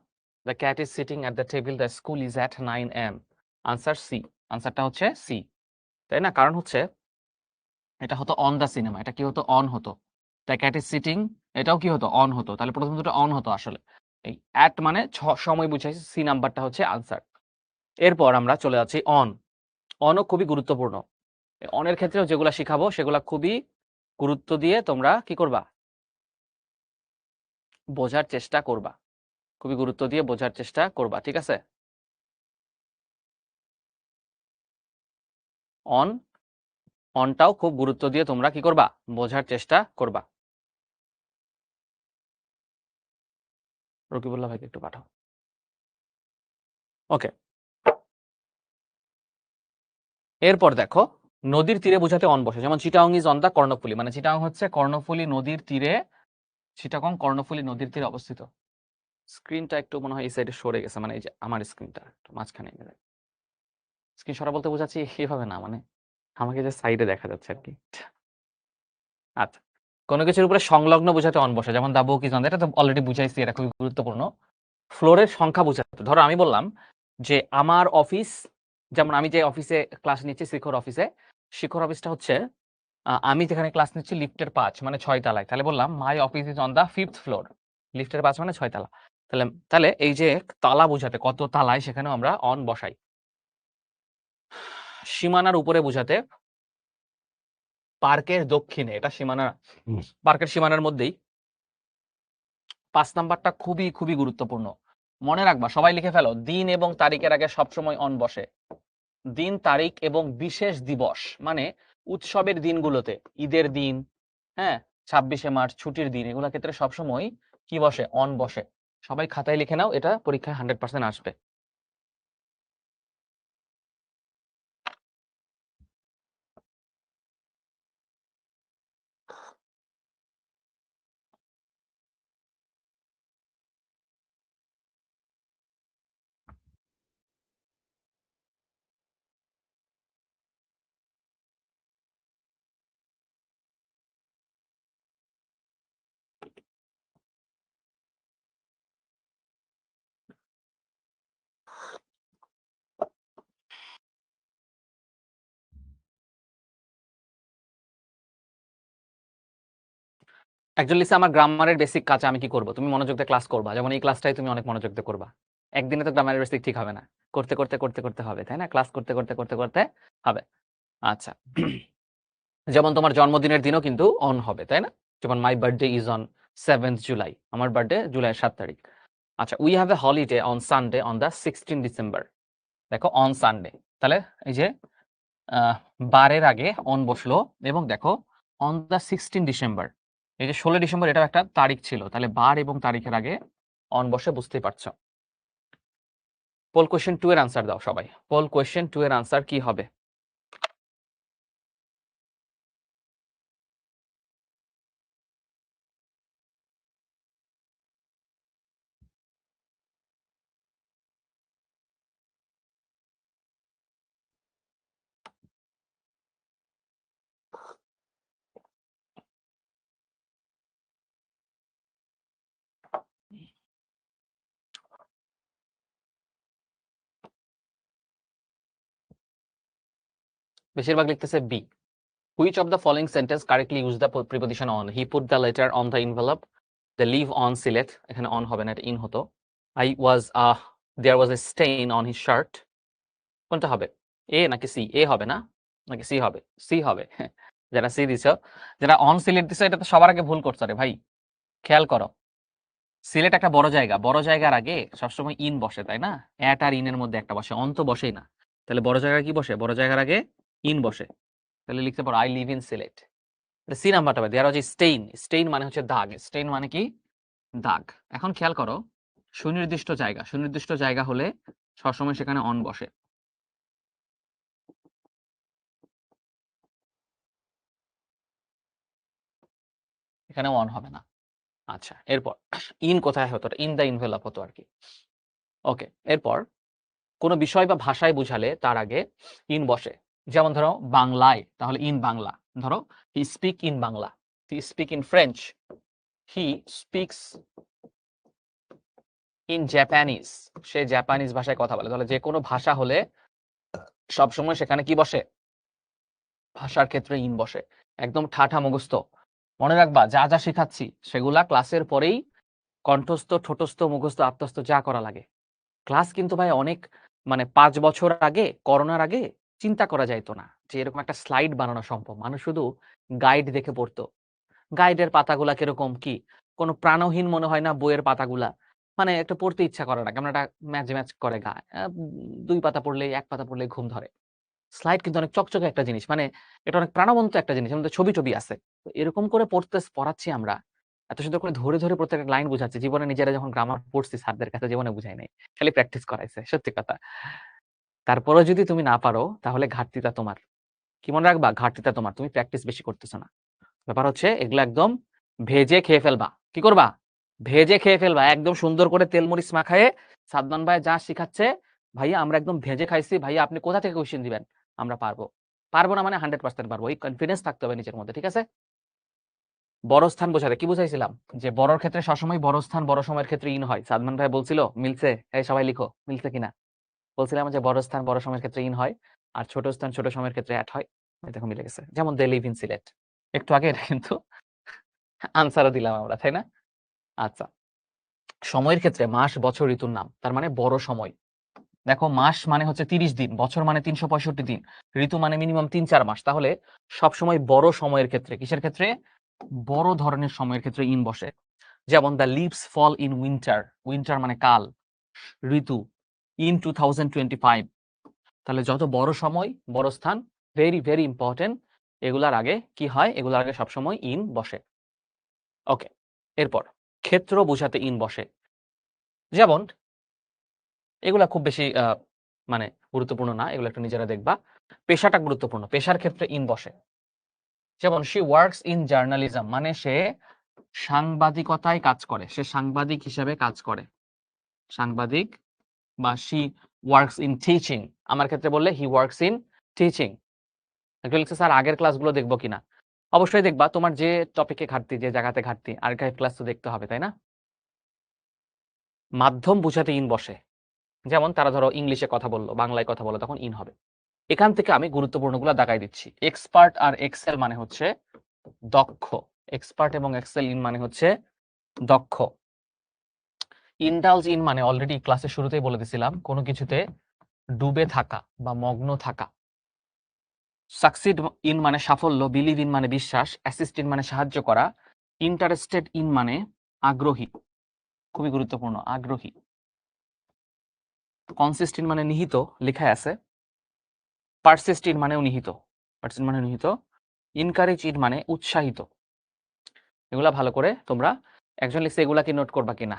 The cat is sitting at the table. The school is at 9 AM। Answer C. আনসারটা হচ্ছে সি, তাই না? কারণ হচ্ছে এটা হতো অন দ্য সিনেমা, এটা কি হতো? অন হতো। দ্য ক্যাট ইজ সিটিং, এটাও কি হতো? অন হতো। তাহলে প্রথম দুটো অন হতো আসলে। এই অ্যাট মানে সময় বুঝাইছে। সি নাম্বারটা হচ্ছে আনসার। এরপর আমরা চলে যাচ্ছি অন। অনও খুবই গুরুত্বপূর্ণ। অনের ক্ষেত্রেও যেগুলা শিখাবো সেগুলা খুবই গুরুত্ব দিয়ে তোমরা কি করবা? বোঝার চেষ্টা করবা। খুবই গুরুত্ব দিয়ে বোঝার চেষ্টা করবা, ঠিক আছে? অন, অনটাও খুব গুরুত্ব দিয়ে তোমরা কি করবা? বোঝার চেষ্টা করবা। রকিবুল্লাহ ভাইকে একটু পাঠাও। ওকে, এরপর দেখো, নদীর তীরে বোঝাতে অন বসে। যেমন Chittagong is on the Karnaphuli, মানে চিটাং হচ্ছে কর্ণফুলী নদীর তীরে। চিটাগং কর্ণফুলী নদীর তীরে অবস্থিত। স্ক্রিনটা একটু মনে হয় এই সাইডে সরে গেছে, মানে এই যে আমার স্ক্রিনটা একটু মাঝখানে এনে দেয়। স্ক্রিন সরা বলতে বোঝাচ্ছি এভাবে না, মানে আমাকে যে সাইডে দেখা যাচ্ছে আর কি। আচ্ছা, কোনো কিছুর উপরে সংলগ্ন বোঝাতে অন বসে। যেমন দা বুক ইজ অন, এটা তো অলরেডি বুঝাইছি, এটা খুবই গুরুত্বপূর্ণ। ফ্লোরের সংখ্যা বোঝাতে, ধরো আমি বললাম যে আমার অফিস, যেমন আমি যে অফিসে ক্লাস নিচ্ছি শিখর অফিসে, শিখর অফিসটা হচ্ছে আমি যেখানে ক্লাস নিচ্ছি লিফটের 5 মানে 6 তলায়। তাহলে বললাম my office is on the 5th floor. লিফটের 5 মানে 6 তলা। তাহলে তাহলে এই যে তালা বোঝাতে কত তালায়, সেখানেও আমরা অন বসাই। সীমানার উপরে বোঝাতে পার্কের দক্ষিণে, এটা সীমানা, পার্কের সীমানার মধ্যেই। 5 নাম্বারটা খুবই খুবই গুরুত্বপূর্ণ, মনে রাখবা, সবাই লিখে ফেলো। দিন এবং তারিখের আগে সবসময় অন বসে। দিন, তারিখ এবং বিশেষ দিবস মানে উৎসবের দিনগুলোতে, ঈদের দিন, হ্যাঁ, 26শে মার্চ, ছুটির দিন, এগুলোর ক্ষেত্রে সবসময় কি বসে? অন বসে। সবাই খাতায় লিখে নাও, এটা পরীক্ষায় 100% আসবে। একজন লিখছে আমার গ্রামারের বেসিক কাজ, আমি কি করব? তুমি মনোযোগ দিয়ে ক্লাস করবা, যেমন এই ক্লাসটাই তুমি অনেক মনোযোগ দিয়ে করবা। একদিনে তো গ্রামারের বেসিক ঠিক হবে না, করতে করতে করতে করতে হবে, তাই না? ক্লাস করতে করতে করতে করতে হবে। আচ্ছা, যেমন তোমার জন্মদিনের দিনও কিন্তু অন হবে, তাই না? যেমন my birthday is on 7th July, আমার বার্থডে জুলাইয়ের 7 তারিখ। আচ্ছা, we have a holiday on Sunday on the 16 December. দেখো অন সানডে, তাহলে এই যে বারের আগে অন বসলো, এবং দেখো অন দ্য 16 ডিসেম্বর, এই যে 16 ডিসেম্বর, এটাও একটা তারিখ ছিল, তাহলে বার এবং তারিখের আগে অন বসে, বুঝতেই পারছো। পোল কোয়েশ্চেন 2 এর আনসার দাও সবাই। পোল কোয়েশ্চেন 2 এর আনসার কি হবে? বেশিরভাগ লিখতেছে B. Which of the following sentence correctly use the preposition on? He put the letter on the envelope, the live on Sylhet, এখানে অন হবে না, এটা ইন হতো। I was there was a stain on his shirt. কোনটা হবে? এ নাকি C? এ হবে না, নাকি সি হবে? সি হবে। যারা সি দিছ, যারা অন সিলেট দিছ, এটা তো সবার আগে ভুল করছো রে ভাই। খেয়াল করো, সিলেট একটা বড় জায়গা, বড় জায়গার আগে সবসময় ইন বসে, তাই না? অ্যাট আর ইনের মধ্যে একটা বসে, অন তো বসেই না। তাহলে বড় জায়গায় কি বসে? বড় জায়গার আগে ইন বসে। তাহলে লিখতে পারো I live in Sylhet. C নাম্বারটা হবে, দেয়ার ওয়াজ এ স্টেইন। স্টেইন মানে হচ্ছে দাগ, স্টেইন মানে কি? দাগ। এখন খেয়াল করো, সুনির্দিষ্ট জায়গা, সুনির্দিষ্ট জায়গা হলে সবসময় সেখানে অন বসে। এখানে অন হবে না। আচ্ছা, এরপর ইন কোথায় হতো? ইন দ্য ইনভেলপ হতো আর কি। ওকে, এরপর কোনো বিষয় বা ভাষায় বুঝালে তার আগে ইন বসে। যেমন ধরো বাংলায়, তাহলে ইন বাংলা। ধরো he speak in Bangla, he speak in French, he speaks in Japanese, say Japanese ভাষায় কথা বলে। তাহলে যে কোনো ভাষা হলে সবসময় সেখানে কি বসে? ভাষার ক্ষেত্রে ইন বসে। একদম ঠাঠা মুখস্থ মনে রাখবা, যা যা শেখাচ্ছি সেগুলা ক্লাসের পরেই কণ্ঠস্থ, ঠোঁটস্থ, মুখস্থ, আত্মস্থ যা করা লাগে। ক্লাস কিন্তু ভাই অনেক, মানে 5 বছর আগে, করোনার আগে চিন্তা করা যাইতো না যে এরকম একটা স্লাইড বানানো সম্ভব। মানুষ শুধু গাইড দেখে পড়তো। গাইডের পাতাগুলা কিরকম, কি কোনো প্রাণহীন মনে হয় না বইয়ের পাতাগুলা? মানে একটা পড়তে ইচ্ছা করে না, কেমন একটা ম্যাচ ম্যাচ করে গায়ে। 2 পাতা পড়লেই, 1 পাতা পড়লেই ঘুম ধরে। স্লাইড কিন্তু অনেক চকচকে একটা জিনিস, মানে এটা অনেক প্রাণবন্ত একটা জিনিস, এর মধ্যে ছবি টবি আছে। তো এরকম করে পড়াচ্ছি আমরা, এত সুন্দর করে ধরে ধরে প্রত্যেকটা লাইন বুঝাচ্ছি। জীবনে নিজেরা যখন গ্রামার পড়ছি স্যারদের কাছে, জীবনে বুঝাই নাই, খালি প্র্যাকটিস করাইছে, সত্যি কথা। তারপরেও যদি তুমি না পারো, তাহলে ঘাটতিটা তোমার। কি মনে রাখবা? ঘাটতিটা তোমার, তুমি প্র্যাকটিস বেশি করতেছো না। ব্যাপার হচ্ছে এগুলো একদম ভেজে খেয়ে ফেলবা। কি করবা? ভেজে খেয়ে ফেলবা, একদম সুন্দর করে তেল মরিচ মাখায়ে। সাদমান ভাই যা শিখাচ্ছে, ভাইয়া আমরা একদম ভেজে খাইছি, ভাইয়া আপনি কোথা থেকে কোশ্চেন দিবেন? আমরা পারবো। পারবো না মানে 100% পারবো, এই কনফিডেন্স থাকতে হবে নিজের মধ্যে, ঠিক আছে? বড় স্থান বোঝাতে কি বুঝাইছিলাম? যে বড়র ক্ষেত্রে সবসময় বড় স্থান বড় সময়ের ক্ষেত্রে ইন হয়। সাদমান ভাই বলছিল, মিলছে? এই সবাই লিখো, মিলছে কিনা? বলছিলাম যে বড় স্থান বড় সময়ের ক্ষেত্রে ইন হয়, আর ছোট স্থান ছোট সময়ের ক্ষেত্রে অ্যাট হয়। এই দেখো মিলে গেছে। যেমন দে লিভ ইন সিলেট, একটু আগে এটা কিন্তু আনসারও দিলাম আমরা, তাই না? আচ্ছা, সময়ের ক্ষেত্রে মাস, বছর, ঋতুর নাম, তার মানে বড় সময়। দেখো মাস মানে হচ্ছে 30 দিন, বছর মানে 365 দিন, ঋতু মানে মিনিমাম 3-4 মাস। তাহলে সবসময় বড় সময়ের ক্ষেত্রে, কিসের ক্ষেত্রে? বড় ধরনের সময়ের ক্ষেত্রে ইন বসে। যেমন the leaves fall in winter, winter মানে কাল, ঋতু, ইন 2025। তাহলে যত বড় সময়, বড় স্থান, ভেরি ভেরি ইম্পর্টেন্ট, এগুলার আগে কি হয়? এগুলার আগে সবসময় ইন বসে। ওকে, এরপর ক্ষেত্র বোঝাতে ইন বসে। যেমন এগুলা খুব বেশি মানে গুরুত্বপূর্ণ না, এগুলো একটু নিজেরা দেখবা। পেশাটা গুরুত্বপূর্ণ, পেশার ক্ষেত্রে ইন বসে। যেমন শি ওয়ার্কস ইন জার্নালিজম, মানে সে সাংবাদিকতায় কাজ করে, সে সাংবাদিক হিসেবে কাজ করে, সাংবাদিক। বা শি ওয়ার্কস ইন টিচিং, আমার ক্ষেত্রে বললে হি ওয়ার্কস ইন টিচিং। একটু লিখছে স্যার আগের ক্লাসগুলো দেখবো কিনা? অবশ্যই দেখবা, তোমার যে টপিকে ঘাটতি, যে জায়গাতে ঘাটতি, আর্কাইভ ক্লাস তো দেখতে হবে, তাই না? মাধ্যম বোঝাতে ইন বসে। যেমন তারা ধরো ইংলিশে কথা বললো, বাংলায় কথা বললো, তখন ইন হবে। এখান থেকে আমি গুরুত্বপূর্ণগুলো দাগাই দিচ্ছি। এক্সপার্ট আর এক্সেল মানে হচ্ছে দক্ষ, এক্সপার্ট এবং এক্সেল ইন মানে হচ্ছে দক্ষ। ইনডালজ ইন মানে অলরেডি ক্লাসের শুরুতেই বলে দিছিলাম, কোনো কিছুতে ডুবে থাকা বা মগ্ন থাকা। সাকসিড ইন মানে সাফল্য, বিলিভ ইন মানে বিশ্বাস, অ্যাসিস্ট ইন মানে সাহায্য করা, ইন্টারেস্টেড ইন মানে আগ্রহী, খুবই গুরুত্বপূর্ণ, আগ্রহী। কনসিস্টেন্ট মানে নিহিত, লেখায় আছে। পারসিস্ট ইন মানেও নিহিত, পারসিস্ট মানে নিহিত। ইনকারেজ ইন মানে উৎসাহিত। এগুলা ভালো করে তোমরা, একজন লিখছে এগুলা কি নোট করবা কিনা?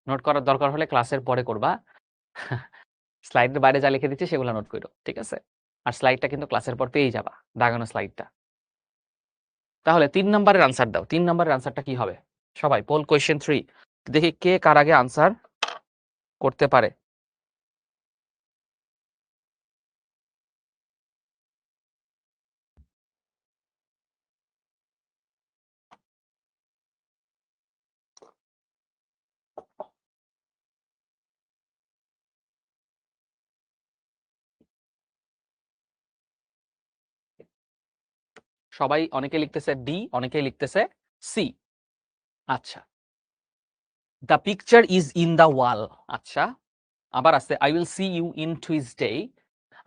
নোট করার দরকার হলে ক্লাসের পরে করবা। স্লাইডের বাইরে যা লিখে দিচ্ছি সেগুলো নোট করো, ঠিক আছে? আর স্লাইডটা কিন্তু ক্লাসের পর পেয়েই যাবা, দাগানো স্লাইডটা। তাহলে 3 নম্বরের আনসার দাও। 3 নম্বরের আনসারটা কি হবে? সবাই পোল কোয়েশ্চেন 3, দেখি কে কার আগে আনসার করতে পারে। সবাই, অনেকে লিখতেছে ডি, অনেকে লিখতেছে সি। আচ্ছা, the picture is in the wall. আচ্ছা, আবার আছে I will see you in Tuesday.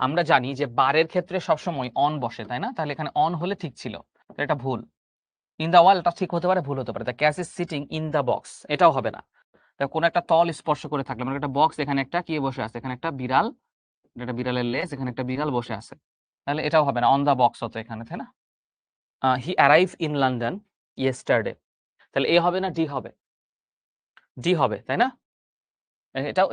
আমরা জানি যে বারের ক্ষেত্রে সবসময় অন বসে, তাই না? তাহলে এখানে অন হলে ঠিক ছিল, তো এটা ভুল। ইন দ্য ওয়াল এটা ঠিক হতে পারে, ভুল হতে পারে। The cat is sitting in the box, এটাও হবে না। কোনো একটা তল স্পর্শ করে থাকলে, মানে একটা বক্স, এখানে একটা কি বসে আছে, এখানে একটা বিড়াল, এটা বিড়ালের লেজ, এখানে একটা বিড়াল বসে আছে, তাহলে এটাও হবে না, অন দ্য বক্স হতো এখানে, তাই না? হি অ্যারাইভ ইন লন্ডন ইয়েস্টারডে, তাহলে এ হবে না ডি হবে? ডি হবে, তাই না?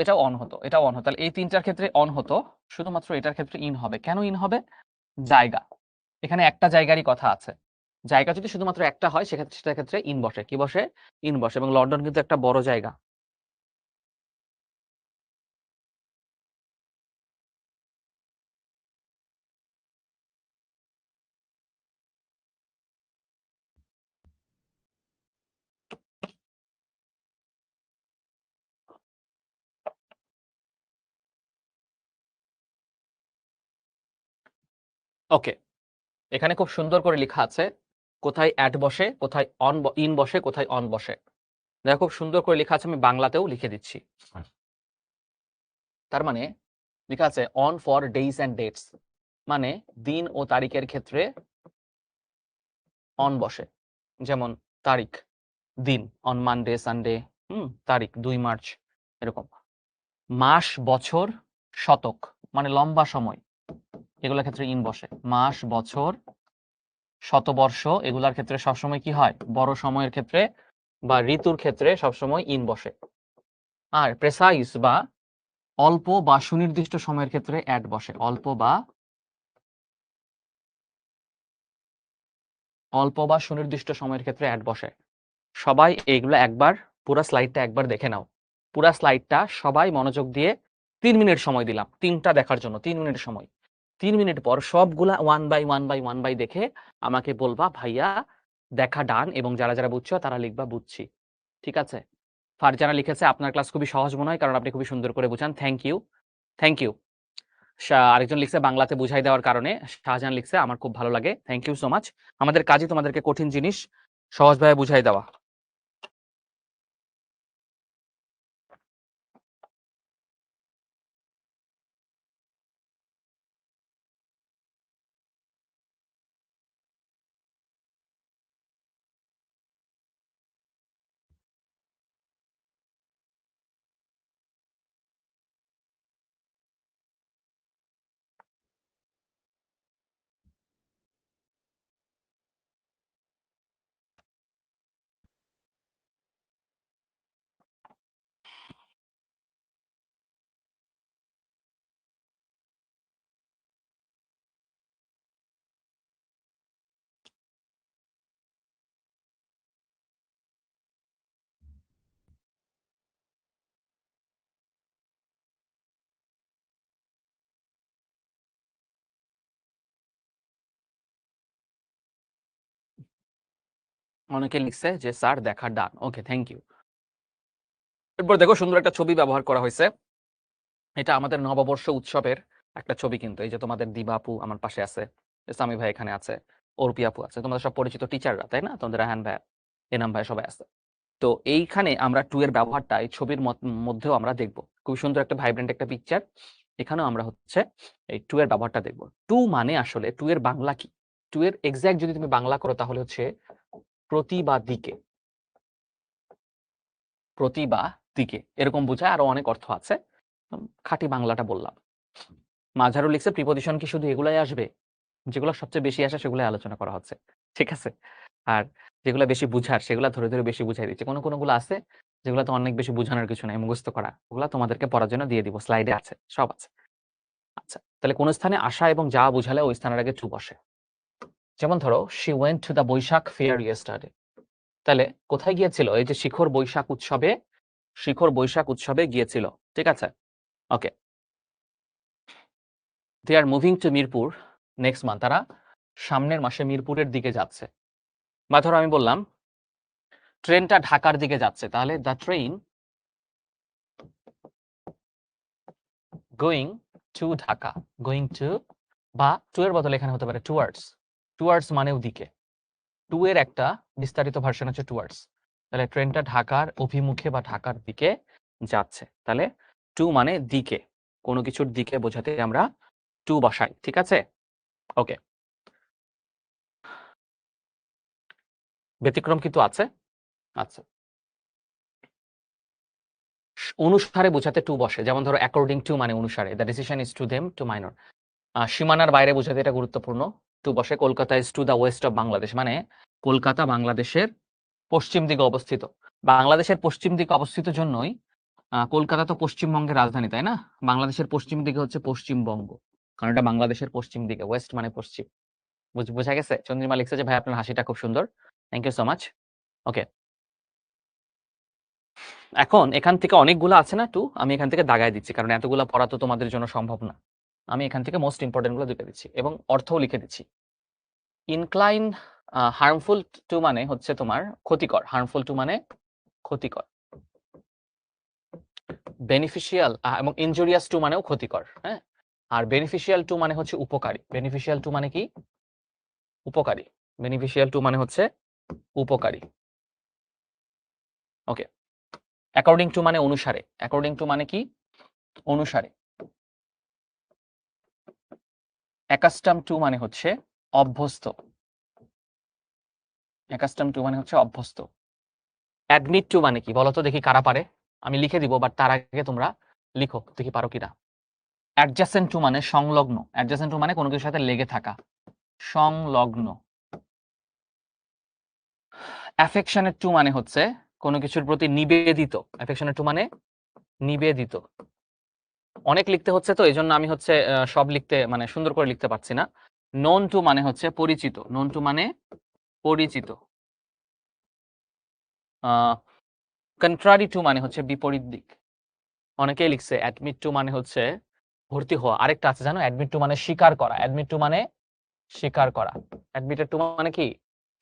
এটাও অন হতো, এটাও অন হতো, তাহলে এই তিনটার ক্ষেত্রে অন হতো, শুধুমাত্র এটার ক্ষেত্রে ইন হবে। কেন ইন হবে? জায়গা, এখানে একটা জায়গারই কথা আছে। জায়গা যদি শুধুমাত্র একটা হয়, সেক্ষেত্রে সেটার ক্ষেত্রে ইন বসে। কি বসে? ইন বসে। এবং লন্ডন কিন্তু একটা বড় জায়গা। ওকে, এখানে খুব সুন্দর করে লেখা আছে কোথায় অ্যাট বসে, কোথায় ইন বসে, কোথায় অন বসে। দেখো খুব সুন্দর করে লেখা আছে, আমি বাংলাতেও লিখে দিচ্ছি। তার মানে লেখা আছে on for days and dates, মানে দিন ও তারিখের ক্ষেত্রে অন বসে। যেমন তারিখ, দিন অন মানডে, সানডে, তারিখ 2 মার্চ, এরকম। মাস, বছর, শতক, মানে লম্বা সময়, এগুলোর ক্ষেত্রে ইন বসে। মাস, বছর, শতবর্ষ, এগুলার ক্ষেত্রে সবসময় কি হয়? বড় সময়ের ক্ষেত্রে বা ঋতুর ক্ষেত্রে সবসময় ইন বসে। আর প্রেসাইজ বা অল্প বা সুনির্দিষ্ট সময়ের ক্ষেত্রে অ্যাট বসে। অল্প বা সুনির্দিষ্ট সময়ের ক্ষেত্রে অ্যাট বসে। সবাই এইগুলো একবার, পুরো স্লাইডটা একবার দেখে নাও। পুরো স্লাইডটা সবাই মনোযোগ দিয়ে 3 মিনিট সময় দিলাম, 3টা দেখার জন্য 3 মিনিট সময়। 3 মিনিট পর সবগুলা 1 বাই 1 দেখে আমাকে বলবা ভাইয়া দেখা ডান, এবং যারা যারা বুঝছো তারা লিখবা বুঝছি। ঠিক আছে? ফারজানা লিখেছে আপনার ক্লাস খুবই সহজ মনে হয়, কারণ আপনি খুবই সুন্দর করে বুঝান। Thank you, thank you. আরেকজন লিখছে বাংলাতে বুঝাই দেওয়ার কারণে। শাহজাহান লিখছে আমার খুব ভালো লাগে, থ্যাংক ইউ সো মাচ। আমাদের কাজই তোমাদেরকে কঠিন জিনিস সহজভাবে বুঝাই দেওয়া। অনেকে লিখছে যে স্যার দেখা ডান। ওকে, থ্যাংক ইউ। এরপর দেখো সুন্দর একটা ছবি ব্যবহার করা হয়েছে। এটা আমাদের নববর্ষ উৎসবের একটা ছবি কিন্তু। এই যে তোমাদের দিবা আপু আমার পাশে আছে, সামি ভাই এখানে আছে, অর্পি আপু আছে, তোমাদের সব পরিচিত টিচাররা, তাই না? তোমাদের রাহান ভাই, এনাম ভাই সবাই আছে। তো এইখানে আমরা টু এর ব্যবহারটা এই ছবির মধ্যেও আমরা দেখব। খুব সুন্দর একটা ভাইব্রেন্ট একটা পিকচার। এখানেও আমরা হচ্ছে এই টু এর ব্যবহারটা দেখব। টু মানে আসলে টু এর বাংলা কি? টু এর এক্সাক্ট যদি তুমি বাংলা করো তাহলে হচ্ছে প্রতি বা দিকে, প্রতি বা দিকে এরকম বোঝায়। আরো অনেক অর্থ আছে, খাঁটি বাংলাটা বললাম। মাঝারু লিখছে প্রিপজিশন কি শুধু এগুলাই আসবে? যেগুলো সবচেয়ে বেশি আসে সেগুলাই আলোচনা করা হচ্ছে, ঠিক আছে? আর যেগুলো বেশি বুঝার সেগুলো ধরে ধরে বেশি বুঝাই দিচ্ছে। কোনগুলো আছে যেগুলো তো অনেক বেশি বুঝানোর কিছু নাই, মুখস্থ করা, ওগুলা তোমাদেরকে পড়ার জন্য দিয়ে দিব, স্লাইডে আছে, সব আছে। আচ্ছা, তাহলে কোন স্থানে আসা এবং যা বুঝালে ওই স্থানের আগে টু বসে। যেমন ধরো she went to the Baishakh fair yesterday. তাহলে কোথায় গিয়েছিল? এই যে শিখর বৈশাখ উৎসবে, শিখর বৈশাখ উৎসবে গিয়েছিল, ঠিক আছে? Okay, they are moving to Mirpur next month. তারা সামনের মাসে মিরপুরের দিকে যাচ্ছে। বা ধরো আমি বললাম ট্রেনটা ঢাকার দিকে যাচ্ছে, তাহলে the train going to Dhaka, going to, বা টু এর বদলে এখানে হতে পারে টুয়ার্ডস। টুয়ার্ডস মানেও দিকে। টু এর একটা বিস্তারিত ভার্সন হচ্ছে টুয়ার্ডস। তাহলে ট্রেনটা ঢাকার অভিমুখে বা ঢাকার দিকে যাচ্ছে। তাহলে টু মানে দিকে, কোনো কিছুর দিকে বোঝাতে আমরা টু বসাই, ঠিক আছে? ওকে, ব্যতিক্রম কিন্তু আছে। আচ্ছা, অনুসারে বোঝাতে টু বসে। যেমন ধরো অ্যাকর্ডিং টু মানে অনুসারে, the decision is to them to minor. সীমানার বাইরে বোঝাতে এটা গুরুত্বপূর্ণ, টু বসে। Kolkata is to the West of Bangladesh, মানে কলকাতা বাংলাদেশের পশ্চিম দিকে অবস্থিত। বাংলাদেশের পশ্চিম দিকে অবস্থিত জন্যই কলকাতা তো পশ্চিমবঙ্গের রাজধানী, তাই না? বাংলাদেশের পশ্চিম দিকে হচ্ছে পশ্চিমবঙ্গ, কারণ এটা বাংলাদেশের পশ্চিম দিকে, ওয়েস্ট মানে পশ্চিম। বোঝা গেছে? চন্দ্রিমা লিখছে যে ভাই আপনার হাসিটা খুব সুন্দর, থ্যাংক ইউ সো মাচ। ওকে, এখন এখান থেকে অনেকগুলো আছে না টু, আমি এখান থেকে দাগায় দিচ্ছি, কারণ এতগুলো পড়া তো তোমাদের জন্য সম্ভব না। আমি এখান থেকে মোস্ট ইম্পর্টেন্ট গুলো লিখে দিচ্ছি এবং অর্থও লিখে দিচ্ছি। ইনক্লাইন, হার্মফুল টু মানে হচ্ছে তোমার ক্ষতিকর, হার্মফুল টু মানে ক্ষতিকর। বেনিফিশিয়াল এবং ইনজুরিয়াস টু মানেও ক্ষতিকর, হ্যাঁ। আর বেনিফিশিয়াল টু মানে হচ্ছে উপকারী। বেনিফিশিয়াল টু মানে কি? উপকারী। বেনিফিশিয়াল টু মানে হচ্ছে উপকারী। ওকে, অ্যাকর্ডিং টু মানে অনুসারে। অ্যাকর্ডিং টু মানে কি? অনুসারে। অ্যাকাস্টাম টু মানে হচ্ছে অভ্যস্ত। অ্যাকাস্টাম টু মানে হচ্ছে অভ্যস্ত। অ্যাডমিট টু মানে কি বলো তো দেখি, কারা পারে? আমি লিখে দিব, বাট তার আগে তোমরা লিখো দেখি পারো কিনা। অ্যাডজাসেন্ট টু মানে সংলগ্ন। অ্যাডজাসেন্ট টু মানে কোনো কিছুর সাথে লেগে থাকা, সংলগ্ন। অ্যাফেকশনেট টু মানে হচ্ছে কোনো কিছুর প্রতি নিবেদিত। অ্যাফেকশনেট টু মানে নিবেদিত। অনেক লিখতে হচ্ছে তো এই জন্য আমি হচ্ছে সব লিখতে মানে সুন্দর করে লিখতে পারছি না। নোন টু মানে হচ্ছে পরিচিত। নোন টু মানে পরিচিত। কন্ট্রারি টু মানে হচ্ছে বিপরীত দিক। অনেকেই লিখছে অ্যাডমিট টু মানে হচ্ছে ভর্তি হওয়া। আরেকটা আছে জানো, অ্যাডমিট টু মানে স্বীকার করা। অ্যাডমিট টু মানে স্বীকার করা। অ্যাডমিটেড টু মানে কি?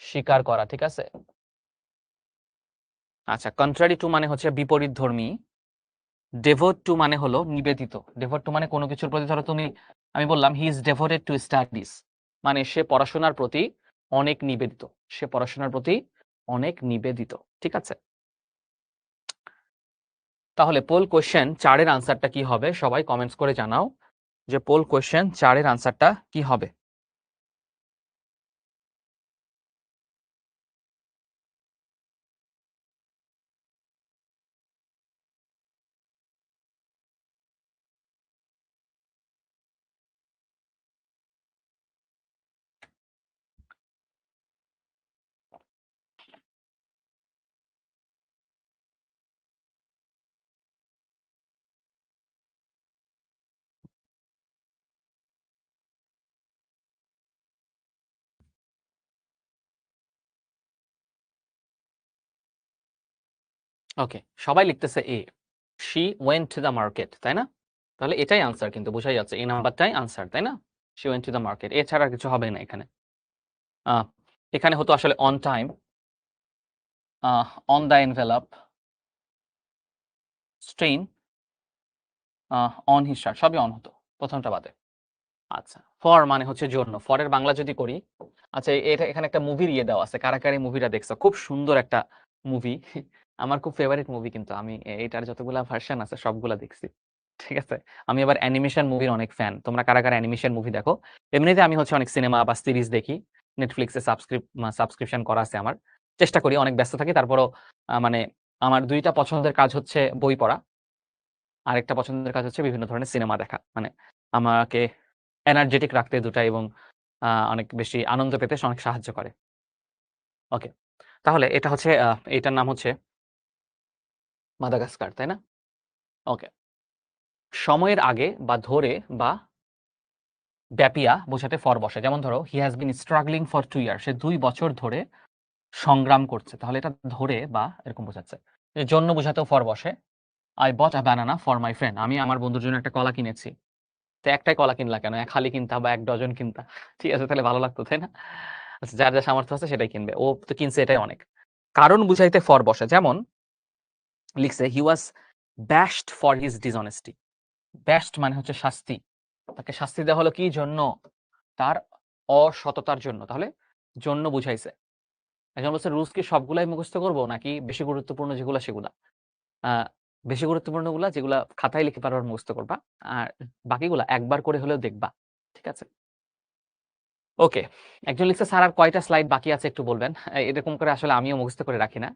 স্বীকার করা, ঠিক আছে? আচ্ছা, কন্ট্রারি টু মানে হচ্ছে বিপরীতধর্মী। ডেভোট টু মানে হলো নিবেদিত। ডেভোট টু মানে কোনো কিছুর প্রতি, ধরো তুমি, আমি বললাম he is devoted to studies, মানে সে পড়াশোনার প্রতি অনেক নিবেদিত। সে পড়াশোনার প্রতি অনেক নিবেদিত, ঠিক আছে? তাহলে পোল কোয়েশ্চেন 4 এর আনসারটা কি হবে? সবাই কমেন্টস করে জানাও যে পোল কোয়েশ্চেন 4 এর আনসারটা কি হবে। ওকে, সবাই লিখতেছে A, she went to the market, তাই না? তাহলে এটাই আনসার, কিন্তু বোঝাই যাচ্ছে এই নাম্বারটাই আনসার, তাই না? She went to the market, এছাড়া কিছু হবে না এখানে। এখানে হতো আসলে on time, on the envelope, strain, on his shirt, সবই অন হতো প্রথমটা বাদে। আচ্ছা, ফর মানে হচ্ছে জন্য। ফরের বাংলা যদি করি, আচ্ছা এটা এখানে একটা মুভির ইয়ে দেওয়া আছে। কারা কারা এই মুভিটা দেখছো? খুব সুন্দর একটা মুভি। আমার খুব ফেভারিট মুভি, কিন্তু আমি এটার যতগুলা ভার্সন আছে সবগুলা দেখছি। ঠিক আছে? আমি আবার অ্যানিমেশন মুভির অনেক ফ্যান। তোমরা কারা কারা অ্যানিমেশন মুভি দেখো? এমনিতে আমি হচ্ছে অনেক সিনেমা বা সিরিজ দেখি। নেটফ্লিক্সে সাবস্ক্রিপশন করা আছে আমার। চেষ্টা করি, অনেক ব্যস্ত থাকি। তারপরও মানে আমার ২ টা পছন্দের কাজ হচ্ছে বই পড়া। আরেকটা পছন্দের কাজ হচ্ছে বিভিন্ন ধরনের সিনেমা দেখা। মানে আমাকে এনার্জেটিক রাখতে দুটা, এবং অনেক বেশি আনন্দ পেতে অনেক সাহায্য করে। ওকে। তাহলে এটা হচ্ছে এটার নাম হচ্ছে মাদাগাস্কার, তাই না? ওকে। সময়ের আগে বা ধরে বা ব্যাপিয়া বোঝাতে ফর বসে। যেমন ধরো, he has been struggling for 2 ইয়ার। সে ২ বছর ধরে সংগ্রাম করছে। তাহলে এটা ধরে বা এরকম বোঝাচ্ছে। এর জন্য বোঝাতেও ফর বসে। I bought a banana for my friend. আমি আমার বন্ধুর জন্য একটা কলা কিনেছি। তো একটাই কলা কিনলা কেন? ১ হালি কিনতা বা ১ ডজন কিনতা। ঠিক আছে, তাহলে ভালো লাগতো, তাই না? আচ্ছা, যার যা সামর্থ্য আছে সেটাই কিনবে। ও তো কিনছে, এটাই অনেক। কারণ বুঝাইতে ফর বসে। যেমন লিখছে, he was bashed for his dishonesty. bashed মানে হচ্ছে শাস্তি। তাকে শাস্তি দেওয়া হলো কি জন্য? তার অসততার জন্য। তাহলে জন্য বুঝাইছে। একজন বলছে, রুলস কি সবগুলাই মুখস্থ করব নাকি বেশি গুরুত্বপূর্ণ যেগুলা সেগুলা? আ বেশি গুরুত্বপূর্ণগুলা যেগুলা খাতায় লিখে বারবার মুখস্থ করবা। আর বাকিগুলা একবার করে হলেও দেখবা। ঠিক আছে? ওকে। একজন লিখছে, স্যার আর কয়টা স্লাইড বাকি আছে একটু বলবেন? এরকম করে আসলে আমিও মুখস্থ করে রাখি না।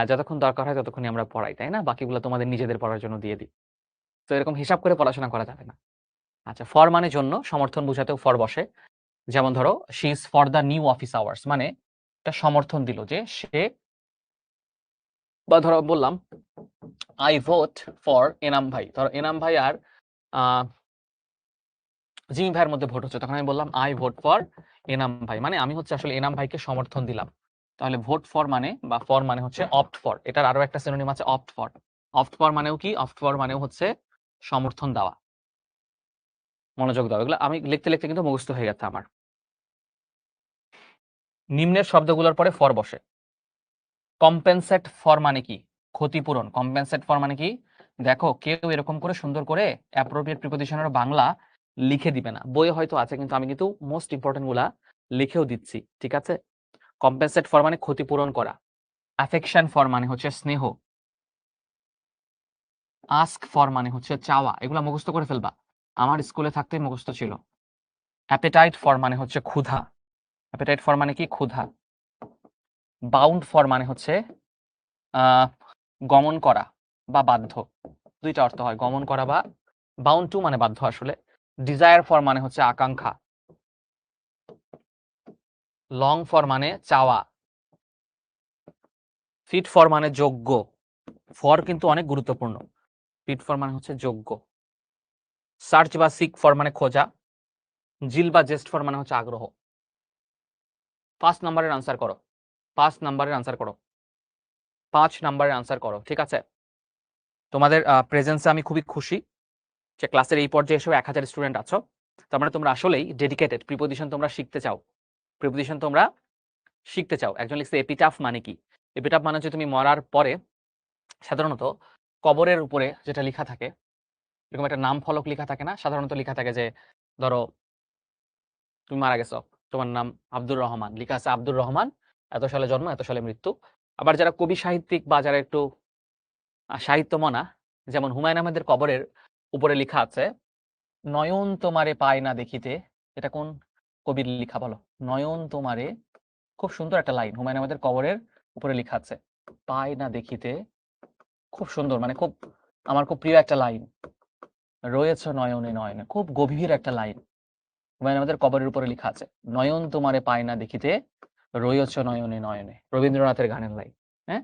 যতক্ষণ দরকার হয় ততক্ষণই আমরা পড়াই, তাই না? বাকিগুলো তোমাদের নিজেদের পড়ার জন্য দিয়ে দিই। তো এরকম হিসাব করে পড়াশোনা করা যাবে না। আচ্ছা, ফর মানে জন্য, সমর্থন বুঝাতেও ফর বসে। যেমন ধরো, she is for the new office hours, মানে একটা সমর্থন দিল যে সে, বা ধরো বললাম, আই ভোট ফর এনাম ভাই। ধরো এনাম ভাই আর আ জিমি ভাইয়ের মধ্যে ভোট হচ্ছে। তখন আমি বললাম, আই ভোট ফর এনাম ভাই। মানে আমি হচ্ছে আসলে এনাম ভাইকে সমর্থন দিলাম। তাহলে ভোট ফর মানে বা ফর মানে হচ্ছে অপ্ট ফর। এটার আরো একটা সিনোনিম আছে, অপ্ট ফর। অপ্ট ফর মানেও কি? অপ্ট ফর মানেও হচ্ছে সমর্থন দেওয়া, মনোযোগ দেওয়া। এগুলো আমি লিখতে, লিখতে কিন্তু মুখস্থ হয়ে গেছে আমার। নিম্নের শব্দগুলোর পরে ফর বসে। কম্পেনসেট ফর মানে কি? ক্ষতিপূরণ। কম্পেনসেট ফর মানে কি? দেখো, কেউ এরকম করে সুন্দর করে অ্যাপ্রোপ্রিয়েট প্রিপোজিশনের বাংলা লিখে দিবে না। বইয়ে হয়তো আছে, কিন্তু আমি কিন্তু মোস্ট ইম্পর্টেন্ট গুলা লিখেও দিচ্ছি। ঠিক আছে? কম্পেনসেট ফর মানে ক্ষতিপূরণ করা। অ্যাফেকশন ফর মানে হচ্ছে স্নেহ। আস্ক ফর মানে হচ্ছে চাওয়া। এগুলা মুখস্থ করে ফেলবা। আমার স্কুলে থাকতেই মুখস্থ ছিল। অ্যাপেটাইট ফর মানে হচ্ছে ক্ষুধা। অ্যাপেটাইট ফর মানে কি? ক্ষুধা। বাউন্ড ফর মানে হচ্ছে গমন করা বা বাধ্য। ২ টা অর্থ হয়, গমন করা বা বাউন্ড টু মানে বাধ্য আসলে। ডিজায়ার ফর মানে হচ্ছে আকাঙ্ক্ষা। লং ফর মানে চাওয়া। ফিট ফর মানে যোগ্য। ফর কিন্তু অনেক গুরুত্বপূর্ণ। ফিট ফর মানে হচ্ছে যোগ্য। সার্চ বা সিক ফর মানে খোঁজা। জিল বা জেস্ট ফর মানে হচ্ছে আগ্রহ। ৫ নাম্বারের আনসার করো। ৫ নাম্বারের আনসার করো। ৫ নাম্বারের আনসার করো। ঠিক আছে? তোমাদের প্রেজেন্সে আমি খুবই খুশি যে ক্লাসের এই পর্যায়ে এসেও ১,০০০ স্টুডেন্ট আছো। তার মানে তোমরা আসলেই ডেডিকেটেড। প্রিপোজিশন তোমরা শিখতে চাও। প্রিপোজিশন তোমরা শিখতে চাও। একজন লিখছে, এপিটাফ মানে কি? এপিটাফ মানে হচ্ছে তুমি মরার পরে সাধারণত কবরের উপরে যেটা লিখা থাকে, এরকম একটা নাম ফলক লিখা থাকে না? সাধারণত লিখা থাকে যে, ধরো তুমি মারা গেছো, তোমার নাম আব্দুর রহমান। লিখা আছে আব্দুর রহমান, এত সালে জন্ম, এত সালে মৃত্যু। আবার যারা কবি সাহিত্যিক বা যারা একটু সাহিত্যমনা, যেমন হুমায়ূন আহমেদের কবরের উপরে লিখা আছে, নয়ন তোমারে পায় না দেখিতে। এটা কোন কবির লিখা বলো? নয়ন তোমারে, খুব সুন্দর একটা লাইন হুমায়ূন আহমেদের কবরের উপরে লিখা আছে, পায় না দেখিতে। খুব সুন্দর, মানে খুব, আমার খুব প্রিয় একটা লাইন। রয়েছ নয়নে নয়নে, খুব গভীর একটা লাইন হুমায়ূন আহমেদের কবরের উপরে লিখা আছে, নয়ন তোমারে পায় না দেখিতে, রয়েছ নয়নে নয়নে। রবীন্দ্রনাথের গানের লাইন। হ্যাঁ,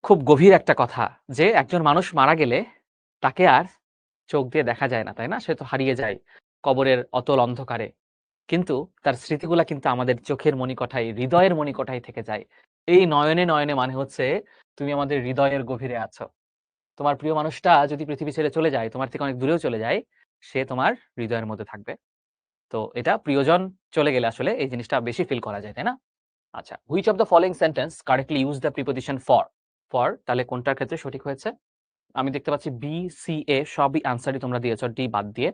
খুব গভীর একটা কথা যে একজন মানুষ মারা গেলে তাকে আর চোখ দিয়ে দেখা যায় না, তাই না? সে তো হারিয়ে যায় কবরের অতল অন্ধকারে। কিন্তু তার স্মৃতিগুলা কিন্তু আমাদের চোখের মণিকোঠায়, হৃদয়ের মণিকোঠায় থেকে যায়। এই নয়নে নয়নে মানে হচ্ছে তুমি আমাদের হৃদয়ের গভীরে আছো। তোমার প্রিয় মানুষটা যদি পৃথিবী ছেড়ে চলে যায়, তোমার থেকে অনেক দূরেও চলে যায়, সে তোমার হৃদয়ের মধ্যে থাকবে। তো এটা প্রিয়জন চলে গেলে আসলে এই জিনিসটা বেশি ফিল করা যায়, তাই না? আচ্ছা, which of the following sentence correctly use the preposition for. For তাহলে কোনটার ক্ষেত্রে সঠিক হয়েছে? আমি দেখতে পাচ্ছি বি, সি, এ সবই আনসারই তোমরা দিয়েছো ডি বাদ দিয়ে।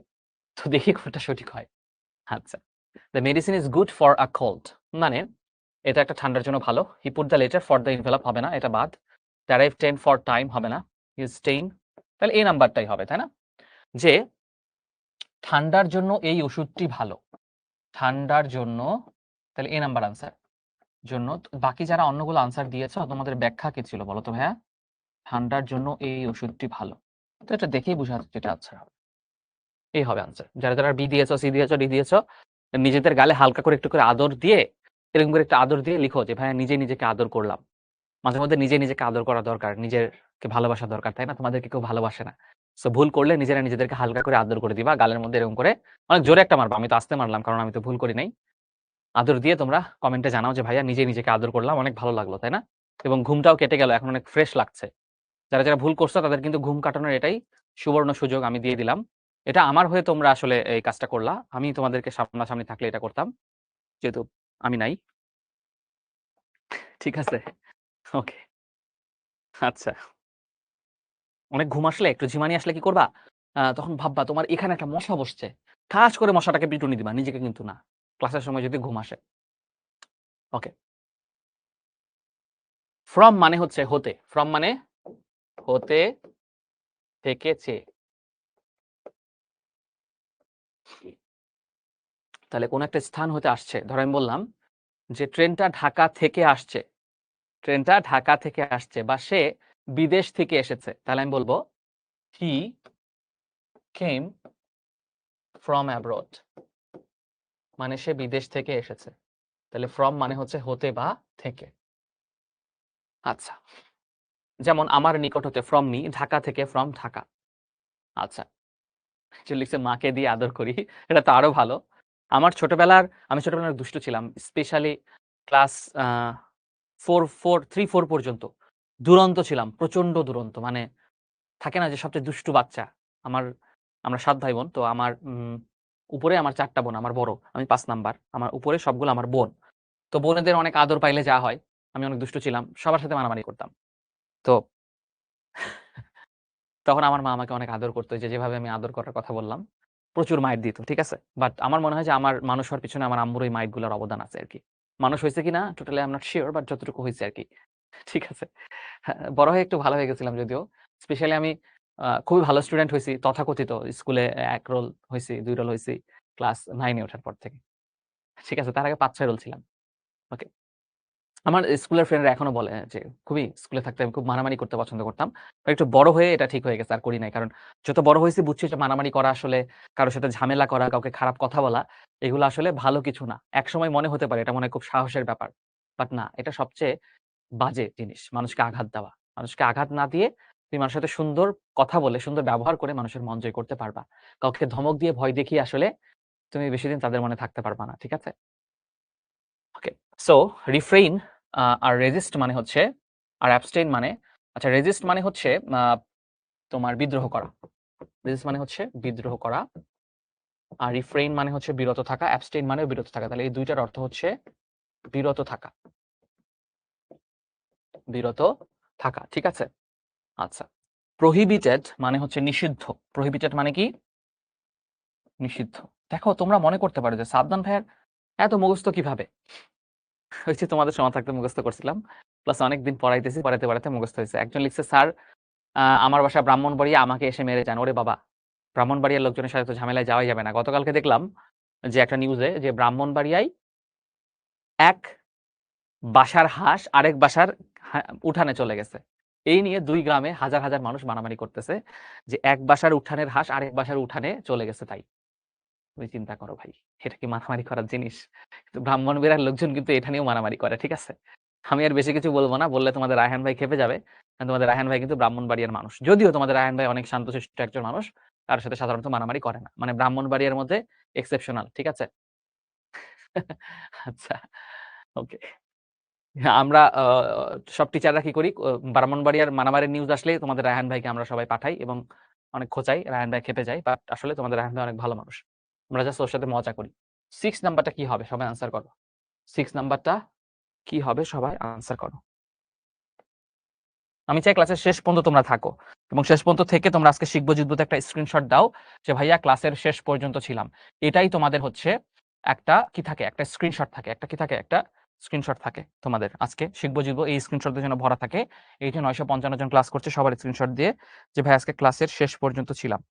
তো দেখি কোনটা সঠিক হয়। আচ্ছা, the medicine is good for a cold, মানে এটা একটা ঠান্ডার জন্য ভালো। হি put the letter for the envelope হবে না, এটা বাদ। অ্যারাইভ 10 ফর টাইম হবে না, ইজ 10। তাহলে এই নাম্বারটাই হবে, তাই না? যে ঠান্ডার জন্য এই ওষুধটি ভালো, ঠান্ডার জন্য, তাহলে এই নাম্বার আনসার জন্য। বাকি যারা অন্যগুলো আনসার দিয়েছো তোমাদের ব্যাখ্যা কি ছিল বলো তো ভাইয়া? ঠান্ডার জন্য এই ওষুধটি ভালো, তো এটা দেখেই বোঝা যাচ্ছে এটা আনসার হবে, এই হবে আনসার। যারা যারা বি দিয়েছো, সি দিয়েছো, ডি দিয়েছো, নিজেদের গালে হালকা করে একটু করে আদর দিয়ে, এরকম করে একটু আদর দিয়ে লিখো যে ভাইয়া নিজে নিজেকে আদর করলাম। মাঝে মধ্যে নিজে নিজেকে আদর করা দরকার, নিজেকে ভালোবাসা দরকার, তাই না? তোমাদেরকে কেউ ভালোবাসে না, সো ভুল করলে নিজেরা নিজেদেরকে হালকা করে আদর করে দিবা, গালের মধ্যে এরকম করে অনেক জোরে একটা মারবা। আমি তো আস্তে মারলাম কারণ আমি তো ভুল করি নাই। আদর দিয়ে তোমরা কমেন্টে জানাও যে ভাইয়া নিজে নিজেকে আদর করলাম, অনেক ভালো লাগলো, তাই না? এবং ঘুমটাও কেটে গেল, এখন অনেক ফ্রেশ লাগছে। যারা যারা ভুল করছো তাদের কিন্তু ঘুম কাটানোর এটাই সুবর্ণ সুযোগ আমি দিয়ে দিলাম। এটা আমার হয়ে তোমরা আসলে এই কাজটা করলা, আমি তোমাদেরকে সামনাসামনি থাকলে এটা করতাম, যেহেতু আমি নাই। ঠিক আছে, ওকে। আচ্ছা, অনেক ঘুম আসলে, একটু ঝিমানি আসলে কি করবা? তখন ভাববা তোমার এখানে একটা মশা বসছে, ঠাস করে মশাটাকে পিটুনি দিবা, নিজেকে কিন্তু না, ক্লাসের সময় যদি ঘুম আসে। ওকে, ফ্রম মানে হচ্ছে হতে, ফ্রম মানে হতে, থেকেছে। তাহলে কোন একটা স্থান হতে আসছে, ধরো আমি বললাম যে ট্রেনটা ঢাকা থেকে আসছে, ট্রেনটা ঢাকা থেকে আসছে, বা সে বিদেশ থেকে এসেছে, তাহলে আমি বলবো হি কেম ফ্রম অ্যাব্রড, মানে সে বিদেশ থেকে এসেছে। তাহলে ফ্রম মানে হচ্ছে হতে বা থেকে। আচ্ছা, যেমন আমার নিকট হতে, ফ্রম মি, ঢাকা থেকে, ফ্রম ঢাকা। আচ্ছা, যে লিখছে মাকে দিয়ে আদর করি, এটা তো আরো ভালো। আমি ছোটবেলার দুষ্ট ছিলাম, স্পেশালি ক্লাস 3-4 পর্যন্ত দুরন্ত ছিলাম, প্রচন্ড দুরন্ত। মানে থাকে না যে সবচেয়ে দুষ্টু বাচ্চা। আমার আমরা 7 ভাই বোন, তো আমার উপরে আমার 4টা বোন, আমার বড়, আমি 5 নাম্বার, আমার উপরে সবগুলো আমার বোন। তো বোনেদের অনেক আদর পাইলে যা হয়, আমি অনেক দুষ্টু ছিলাম, সবার সাথে মারামারি করতাম। তো তখন আমার মা আমাকে অনেক আদর করতো, যে যেভাবে আমি আদর করার কথা বললাম, প্রচুর মাইর দিত, ঠিক আছে? বাট আমার মনে হয় যে আমার মানুষ হওয়ার পিছনে আমার আম্মুর এই মাইরগুলোর অবদান আছে আরকি। মানুষ হইছে কিনা totally I am not sure, but যতটুকু হইছে আরকি। ঠিক আছে? হ্যাঁ, বড় হয়ে একটু ভালো হয়ে গেছিলাম যদিও। স্পেশালি আমি খুবই ভালো স্টুডেন্ট হইছি তথাকথিত। স্কুলে ১ রোল হইছি, ২ রোল হইছি ক্লাস 9 এ ওঠার পর থেকে। ঠিক আছে? তার আগে ৫-৬ রোল ছিলাম। ওকে। আমার স্কুলের ফ্রেন্ডরা এখনো বলে যে খুবই স্কুলে থাকতে আমি খুব মারামারি করতে পছন্দ করতাম। একটু বড় হয়ে এটা ঠিক হয়ে গেছে, আর করি নাই। কারণ যত বড় হইছি বুঝছি যে মারামারি করা আসলে, কারো সাথে ঝামেলা করা, কাউকে খারাপ কথা বলা, এগুলো আসলে ভালো কিছু না। একসময় মনে হতে পারে এটা মনে হয় খুব সাহসের ব্যাপার। বাট না, এটা সবচেয়ে বাজে জিনিস, মানুষকে আঘাত দেওয়া। মানুষকে আঘাত না দিয়ে তুমি মানুষের সাথে সুন্দর কথা বলে, সুন্দর ব্যবহার করে মানুষের মন জয় করতে পারবা। কাউকে ধমক দিয়ে, ভয় দেখিয়ে আসলে তুমি বেশিদিন তাদের মনে থাকতে পারবা না। ঠিক আছে? ওকে। সো রিফ্রেইন আর রেজিস্ট মানে হচ্ছে, আর অ্যাবস্টেইন মানে, আচ্ছা রেজিস্ট মানে হচ্ছে তোমার বিদ্রোহ করা। রেজিস্ট মানে হচ্ছে বিদ্রোহ করা। আর রিফ্রেইন মানে হচ্ছে বিরত থাকা, অ্যাবস্টেইন মানেও বিরত থাকা। তাহলে এই দুইটার অর্থ হচ্ছে বিরত থাকা। বিরত থাকা, ঠিক আছে? আচ্ছা। প্রহিবিটেড মানে হচ্ছে নিষিদ্ধ। প্রহিবিটেড মানে কি? নিষিদ্ধ। দেখো তোমরা মনে করতে পারো যে সাদমান ভাইয়ার এত মুখস্থ কিভাবে? ওই যে তোমাদের সময় থাকতে মুখস্থ করছিলাম। প্লাস অনেকদিন পড়াইতেছি, পড়াইতে পড়াইতে মুখস্থ হয়েছে। একজন লিখছে, স্যার আমার বাসা ব্রাহ্মণবাড়িয়া, আমাকে এসে মেরে যান। ওরে বাবা! ব্রাহ্মণবাড়িয়ার লোকজনের সাথে তো ঝামেলায় যাওয়াই যাবে না। গতকালকে দেখলাম যে একটা নিউজে যে ব্রাহ্মণবাড়িয়ায় এক বাসার হাঁস আরেক বাসার উঠানে চলে গেছে। এই নিয়ে ২ গ্রামে হাজার, হাজার মানুষ মারামারি করতেছে যে এক বাসার উঠানের হাঁস আরেক বাসার উঠানে চলে গেছে তাই। তুমি চিন্তা করো ভাই, এটা কি মারামারি করার জিনিস? কিন্তু ব্রাহ্মণবাড়িয়ার লোকজন কিন্তু এটা নিয়েও মারামারি করে, ঠিক আছে? আমি আর বেশি কিছু বলব না, বললে তোমাদের রায়হান ভাই ক্ষেপে যাবে। কারণ তোমাদের রায়হান ভাই কিন্তু ব্রাহ্মণবাড়িয়ার মানুষ। যদিও তোমাদের রায়হান ভাই অনেক শান্তশিষ্ট একজন মানুষ, কারো সাথে সাধারণত মারামারি করে না। মানে ব্রাহ্মণবাড়িয়ার মধ্যে এক্সেপশনাল, ঠিক আছে? আচ্ছা, ওকে। আমরা সব টিচাররা কি করি, ব্রাহ্মণবাড়িয়ার মারামারির নিউজ আসলেই তোমাদের রায়হান ভাইকে আমরা সবাই পাঠাই এবং অনেক খোঁচাই। রায়হান ভাই ক্ষেপে যায়। বাট আসলে তোমাদের রায়হান ভাই অনেক ভালো মানুষ। আমরা জাস্ট ওর সাথে মজা করি। 6 নাম্বারটা কি হবে? সবাই আনসার করো। 6 নাম্বারটা কি হবে সবাই আনসার করো। আমি চাই ক্লাসের শেষ পর্যন্ত তোমরা থাকো এবং শেষ পর্যন্ত থেকে তোমরা আজকে শিখবো জিতবো একটা স্ক্রিনশট দাও যে ভাইয়া ক্লাসের শেষ পর্যন্ত ছিলাম। এটাই তোমাদের হচ্ছে একটা কি থাকে, একটা স্ক্রিনশট থাকে, একটা কি থাকে, একটা স্ক্রিনশট থাকে তোমাদের আজকে শিখবো জিতবো এই স্ক্রিনশটের জন্য ভরা থাকে। এই যে 955 জন ক্লাস করছে সবার স্ক্রিনশট দিয়ে যে ভাই আজকে ক্লাসের শেষ পর্যন্ত ছিলাম।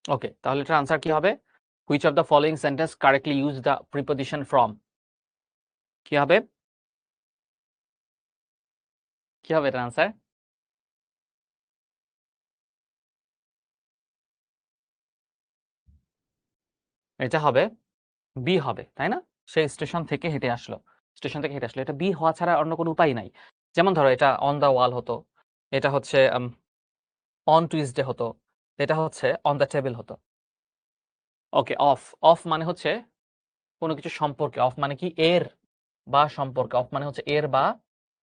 ওকে, তাহলে এটার আনসার কি হবে? Which of the following sentence correctly use the preposition from? কি হবে, কি হবে এটার আনসার? এটা হবে বি হবে, তাই না? সে স্টেশন থেকে হেঁটে আসলো, স্টেশন থেকে হেঁটে আসলো, এটা বি হওয়া ছাড়া অন্য কোনো উপায় নাই। যেমন ধরো এটা অন দ্য ওয়াল হতো, এটা হচ্ছে অন টুইসডে হতো, এটা হচ্ছে অন দ্য টেবিল হতো। ওকে, অফ, অফ মানে হচ্ছে কোনো কিছু সম্পর্কে, অফ মানে কি এর বা সম্পর্কে, অফ মানে হচ্ছে এর বা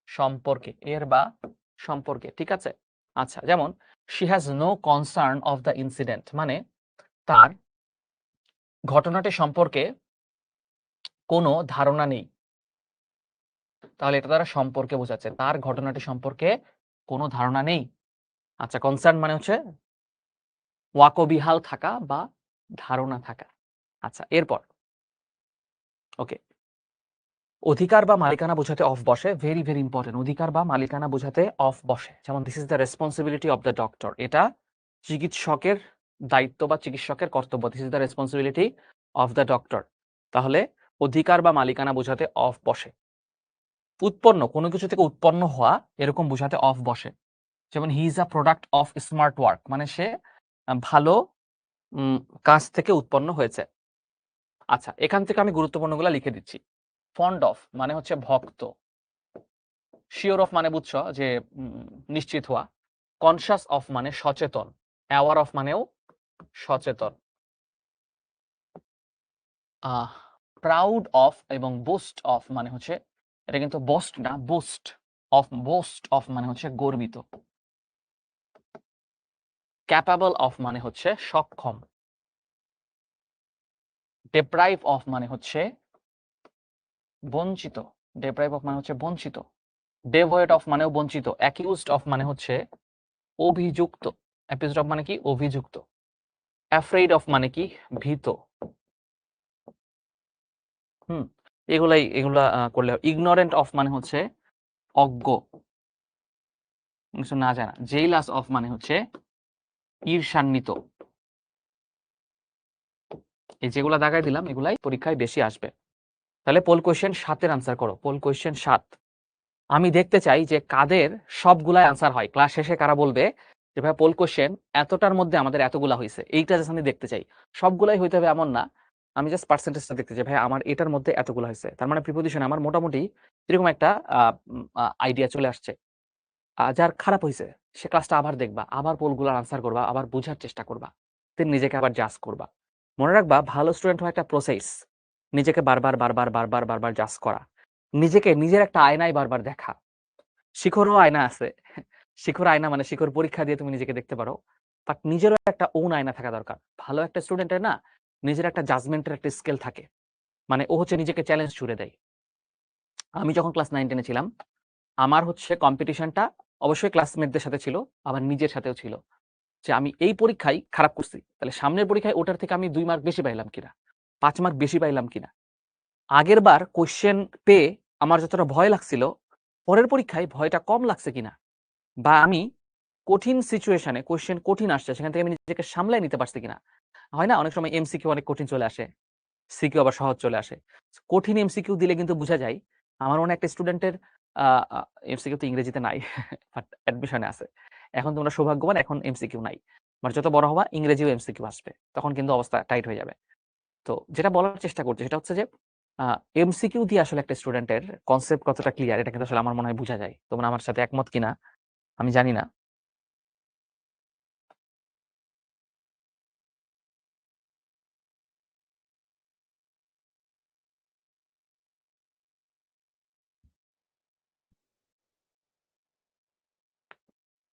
সম্পর্কে, এর বা সম্পর্কে, ঠিক আছে? আচ্ছা, যেমন she has no concern of the incident মানে তার ঘটনাটি সম্পর্কে কোনো ধারণা নেই। তাহলে এটা দ্বারা সম্পর্কে বোঝাচ্ছে, তার ঘটনাটি সম্পর্কে কোনো ধারণা নেই। আচ্ছা, কনসার্ন মানে হচ্ছে ওয়াকবিহাল থাকা বা ধারণা থাকা। আচ্ছা, এরপর ওকে, অধিকার বা মালিকানা বোঝাতে অফ বসে, ভেরি ভেরি ইম্পর্টেন্ট। অধিকার বা মালিকানা বোঝাতে অফ বসে, যেমন this is the responsibility of the doctor, এটা চিকিৎসকের দায়িত্ব বা চিকিৎসকের কর্তব্য, this is the responsibility of the doctor. তাহলে অধিকার বা মালিকানা বোঝাতে অফ বসে। উৎপন্ন, কোনো কিছু থেকে উৎপন্ন হওয়া এরকম বোঝাতে অফ বসে, যেমন he is a product of smart work মানে সে ভালো কাজ থেকে উৎপন্ন হয়েছে। আচ্ছা, এখান থেকে আমি গুরুত্বপূর্ণগুলো লিখে দিচ্ছি। ফন্ড অফ মানে হচ্ছে ভক্ত, শিওর অফ মানে বুঝছো যে নিশ্চিত হওয়া, কনসাস অফ মানে সচেতন, অ্যাওয়ার অফ মানেও সচেতন, প্রাউড অফ এবং বোস্ট অফ মানে হচ্ছে, এটা কিন্তু বোস্ট না, বোস্ট অফ, বোস্ট অফ মানে হচ্ছে গর্বিত, ক্যাপাবল অফ মানে হচ্ছে সক্ষম, ডেপ্রাইভ অফ মানে হচ্ছে বঞ্চিত, ডেপ্রাইভ অফ মানে হচ্ছে বঞ্চিত, ডেভয়েড অফ মানেও বঞ্চিত, অ্যাকিউজড অফ মানে হচ্ছে অভিযুক্ত, অ্যাকিউজড অফ মানে কি অভিযুক্ত, অ্যাফ্রেইড অফ মানে কি ভীত। এগুলা করলে, ইগনোরেন্ট অফ মানে হচ্ছে অজ্ঞ, কিছু না জানা, জেইলাস অফ মানে হচ্ছে ঈর্ষান্বিত। এই যেগুলা দাগাই দিলাম এগুলাই পরীক্ষায় বেশি আসবে। তাহলে পোল কোয়েশ্চেন 7-এর আনসার করো, পোল কোয়েশ্চেন 7। আমি দেখতে চাই যে কাদের সবগুলাই আনসার হয়, ক্লাস শেষে কারা বলবে যে ভাই পোল কোয়েশ্চেন এতটার মধ্যে আমাদের এতগুলা হয়েছে, এইটা জাস্ট আমি দেখতে চাই। সবগুলাই হইতে হবে এমন না, আমি জাস্ট পার্সেন্টেজটা দেখতে চাই, ভাই আমার এটার মধ্যে এতগুলো হয়েছে, তার মানে প্রিপোজিশন আমার মোটামুটি এরকম একটা আইডিয়া চলে আসছে। যার খারাপ হয়েছে সে ক্লাসটা আবার দেখবা, আবার পোলগুলোর আনসার করবা, আবার বোঝার চেষ্টা করবা, দেন নিজেকে আবার জাজ করবা। মনে রাখবা ভালো স্টুডেন্ট হওয়া একটা প্রসেস, নিজেকে বারবার বারবার বারবার বারবার জাজ করা, নিজেকে নিজের একটা আয়নায় বারবার দেখা। শিখরও আয়না আছে, শিখর আয়না মানে শিখর পরীক্ষা দিয়ে তুমি নিজেকে দেখতে পারো, বাট নিজেরও একটা ওন আয়না থাকা দরকার। ভালো একটা স্টুডেন্টের না নিজের একটা জাজমেন্টের একটা স্কেল থাকে, মানে ও হচ্ছে নিজেকে চ্যালেঞ্জ ছুড়ে দেয়। আমি যখন ক্লাস 9-10 ছিলাম, আমার হচ্ছে কম্পিটিশনটা অবশ্যই ক্লাসমেটদের সাথে ছিল, আবার নিজের সাথেও ছিল, যে আমি এই পরীক্ষায় খারাপ করছি, তাহলে সামনের পরীক্ষায় ওটার থেকে আমি 2 মার্ক বেশি পাইলাম কিনা, 5 মার্ক বেশি পাইলাম কিনা। আগের বার কোয়েশ্চেন পেয়ে আমার যতটা ভয় লাগছিল, পরের পরীক্ষায় ভয়টা কম লাগছে কিনা, বা আমি কঠিন সিচুয়েশনে, কোয়েশ্চেন কঠিন আসছে সেখান থেকে আমি নিজেকে সামলায় নিতে পারছি কিনা। হয় না অনেক সময় এমসিকিউ অনেক কঠিন চলে আসে, সিকিউ আবার সহজ চলে আসে। কঠিন এমসিকিউ দিলে কিন্তু বোঝা যায়। আমার মনে একটা স্টুডেন্টের এমসিকিউ তো ইংরেজিতে নাই, বাট অ্যাডমিশনে আছে। এখন তোমরা সৌভাগ্যবান, এখন এমসিকিউ নাই। বাট যত বড় হবা ইংরেজিও এমসিকিউ আসবে, তখন কিন্তু অবস্থা টাইট হয়ে যাবে। তো যেটা বলার চেষ্টা করছি সেটা হচ্ছে যে এমসিকিউ দিয়ে আসলে একটা স্টুডেন্টের কনসেপ্ট কতটা ক্লিয়ার এটা কিন্তু আসলে আমার মনে হয় বোঝা যায়। তোমরা আমার সাথে একমত কিনা আমি জানি না।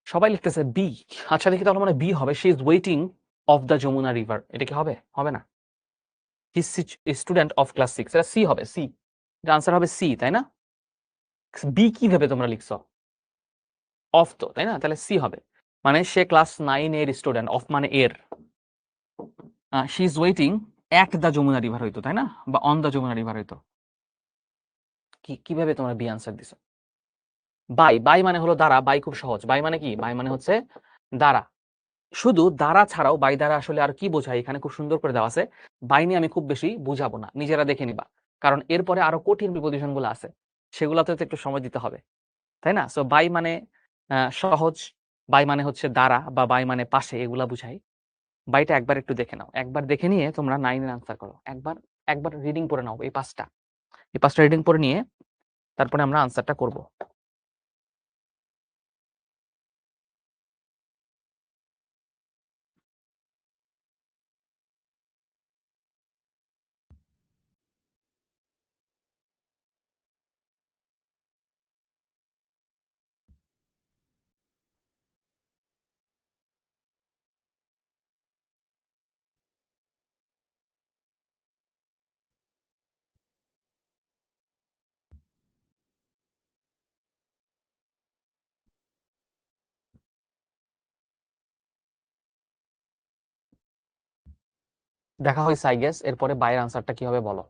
সবাই লিখতেছে বি। আচ্ছা দেখি তাহলে মানে বি হবে, she is waiting of the Jamuna river. এটা কি হবে? হবে না। হিজ স্টুডেন্ট অফ ক্লাস 6, এটা সি হবে, সি। এটা আনসার হবে সি, তাই না? বি কিভাবে তোমরা লিখছো? অফ তো, তাই না? তাহলে সি হবে। মানে সে ক্লাস 9 এর স্টুডেন্ট, অফ মানে এর। She is waiting at the Jamuna river হইতো, তাই না? বা অন দ্য যমুনা রিভার হইতো। কিভাবে তোমরা বি আনসার দিছো? বাই, বাই মানে হলো দ্বারা। বাই খুব সহজ। বাই মানে কি? বাই মানে হচ্ছে দ্বারা। শুধু দ্বারা ছাড়াও বাই দ্বারা আসলে আর কি বোঝায় এখানে খুব সুন্দর করে দেওয়া আছে। বাই নিয়ে আমি খুব বেশি বুঝাবো না, নিজেরা দেখে নিবা। কারণ এরপরে আরো কঠিন প্রিপোজিশন গুলো আছে, সেগুলোতে তো একটু সময় দিতে হবে, তাই না? সো বাই মানে সহজ, বাই মানে হচ্ছে দ্বারা, বা বাই মানে পাশে, এগুলা বুঝাই। বাইটা একবার একটু দেখে নাও, একবার দেখে নিয়ে তোমরা 9 এর আনসার করো। একবার একবার রিডিং পড়ে নাও এই পাঁচটা রিডিং পড়ে নিয়ে তারপরে আমরা আনসারটা করব। দেখা হয়েছে আই গেস। এরপরে বাইয়ের আনসারটা কি হবে বলো?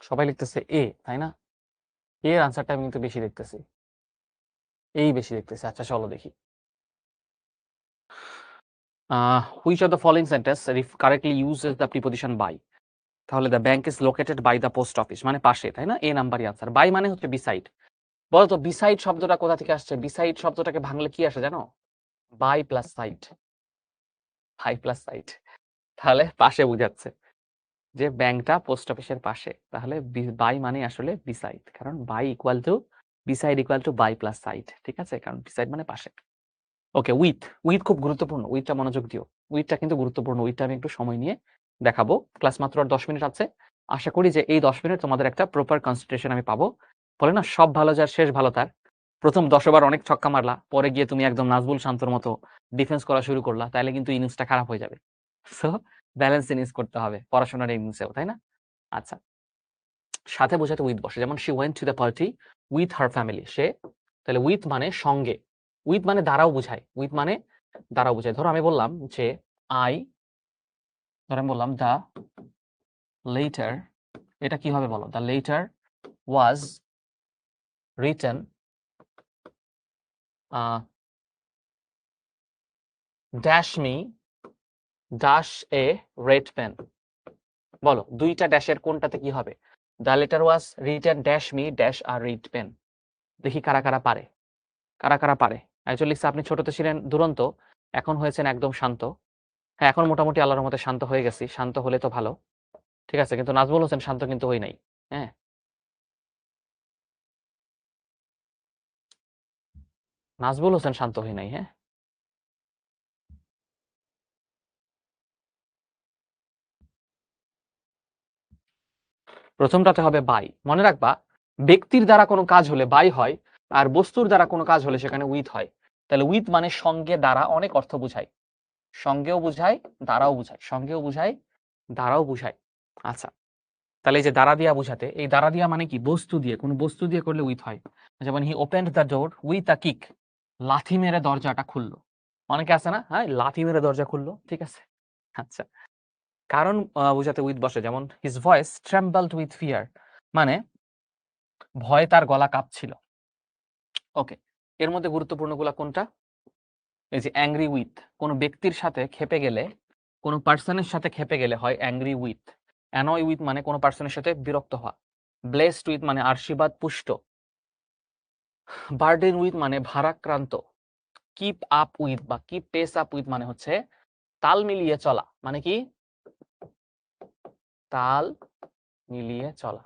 সবাই লিখতেছে এ, তাই না? এর আনসারটা আমি কিন্তু বেশি দেখতেছি, এই বেশি দেখতেছি। আচ্ছা চলো দেখি। Which of the following sentence correctly uses the preposition by? তাহলে the bank is located by the post office মানে পাশে, তাই না? এ নাম্বারই আনসার। বাই মানে হচ্ছে বিসাইড। বলো তো বিসাইড শব্দটা কোথা থেকে আসছে? বিসাইড শব্দটাকে ভাঙলে কি আসে জানো? By plus side. By plus side, তাহলে পাশে বুঝাচ্ছে যে ব্যাংকটা পোস্ট অফিসের পাশে। তাহলে বাই মানে আসলে বিসাইড, কারণ by equal to beside equal to by plus side. ঠিক আছে, কারণ বিসাইড মানে পাশে। ওকে, উইথ। উইথ খুব গুরুত্বপূর্ণ, উইথটা মনোযোগ দিও। উইথটা কিন্তু গুরুত্বপূর্ণ, উইথটা আমি একটু সময় নিয়ে দেখাবো। ক্লাস মাত্র আর 10 মিনিট আছে। আশা করি যে এই 10 মিনিট তোমাদের একটা প্রপার কনসেন্ট্রেশন আমি পাবো। বলে না, সব ভালো যার শেষ ভালো তার। প্রথম 10 ওভার অনেক ছক্কা মারলা, পরে গিয়ে তুমি একদম নাজবুল শান্তর মতো ডিফেন্স করা শুরু করলা, তাহলে কিন্তু ইনিংসটা খারাপ হয়ে যাবে। সো ব্যালেন্স ইনিংস করতে হবে পড়াশোনার ইনিংসেও, তাই না? আচ্ছা, সাথে বোঝাতে উইথ বসে, যেমন she went to the party with her family. সে, তাহলে উইথ মানে সঙ্গে। উইথ মানে দ্বারাও বোঝায়, উইথ মানে দ্বারাও বোঝায়। ধরো আমি বললাম যে আই, ধরো আমি বললাম দ্য লেটার, এটা কি হবে বলো? The letter was written dash me dash a red pen. বলো দুইটা ড্যাশের কোনটাতে কি হবে? The letter was written dash me dash আর রেড পেন। দেখি কারা কারা পারে, কারা কারা পারে। একজন লিখছে আপনি ছোটতে ছিলেন দুরন্ত, এখন হয়েছেন একদম শান্ত। হ্যাঁ, এখন মোটামুটি আল্লাহর রহমতে শান্ত হয়ে গেছি। শান্ত হলে তো ভালো। ঠিক আছে, কিন্তু নাজমুল হোসেন শান্ত কিন্তু হই নাই। হ্যাঁ, নাজমুল হোসেন শান্ত হই নাই। হ্যাঁ, প্রথমটাতে হবে বাই। মনে রাখবা, ব্যক্তির দ্বারা কোনো কাজ হলে বাই হয়, আর বস্তুর দ্বারা কোনো কাজ হলে সেখানে উইথ হয়। তাহলে উইথ মানে সঙ্গে দ্বারা অনেক অর্থ বুঝায়। সঙ্গেও বুঝায়, দ্বারাও বুঝায়, সঙ্গেও বুঝায়, দ্বারাও বুঝায়। আচ্ছা, তাহলে এই যে দ্বারা দিয়া বুঝাতে, এই দ্বারা দিয়া মানে কি বস্তু দিয়ে, কোনো বস্তু দিয়ে করলে উইথ হয়। যেমন he opened the door with a kick, লাথি মেরে দরজাটা খুললো। অনেকে আছে না, হ্যাঁ লাথি মেরে দরজা খুললো, ঠিক আছে। আচ্ছা, কারণ বুঝাতে উইথ বসে, যেমন হিজ ভয়েস ট্রেম্বলড উইথ ফিয়ার, মানে ভয়ে তার গলা কাঁপছিল। ওকে, এর মধ্যে গুরুত্বপূর্ণ গুলা কোনটা? এই যে অ্যাংরি উইথ, কোনো ব্যক্তির সাথে খেপে গেলে, কোনো পার্সনের সাথে খেপে গেলে হয় অ্যাংরি উইথ। অ্যানয় উইথ মানে কোনো পার্সনের সাথে বিরক্ত হওয়া। ব্লেসড উইথ মানে আশীর্বাদ পুষ্ট। বার্ডেন উইথ মানে ভারাক্রান্ত। কিপ আপ উইথ বা কিপ পেস আপ উইথ মানে হচ্ছে তাল মিলিয়ে চলা, মানে কি তাল মিলিয়ে চলা,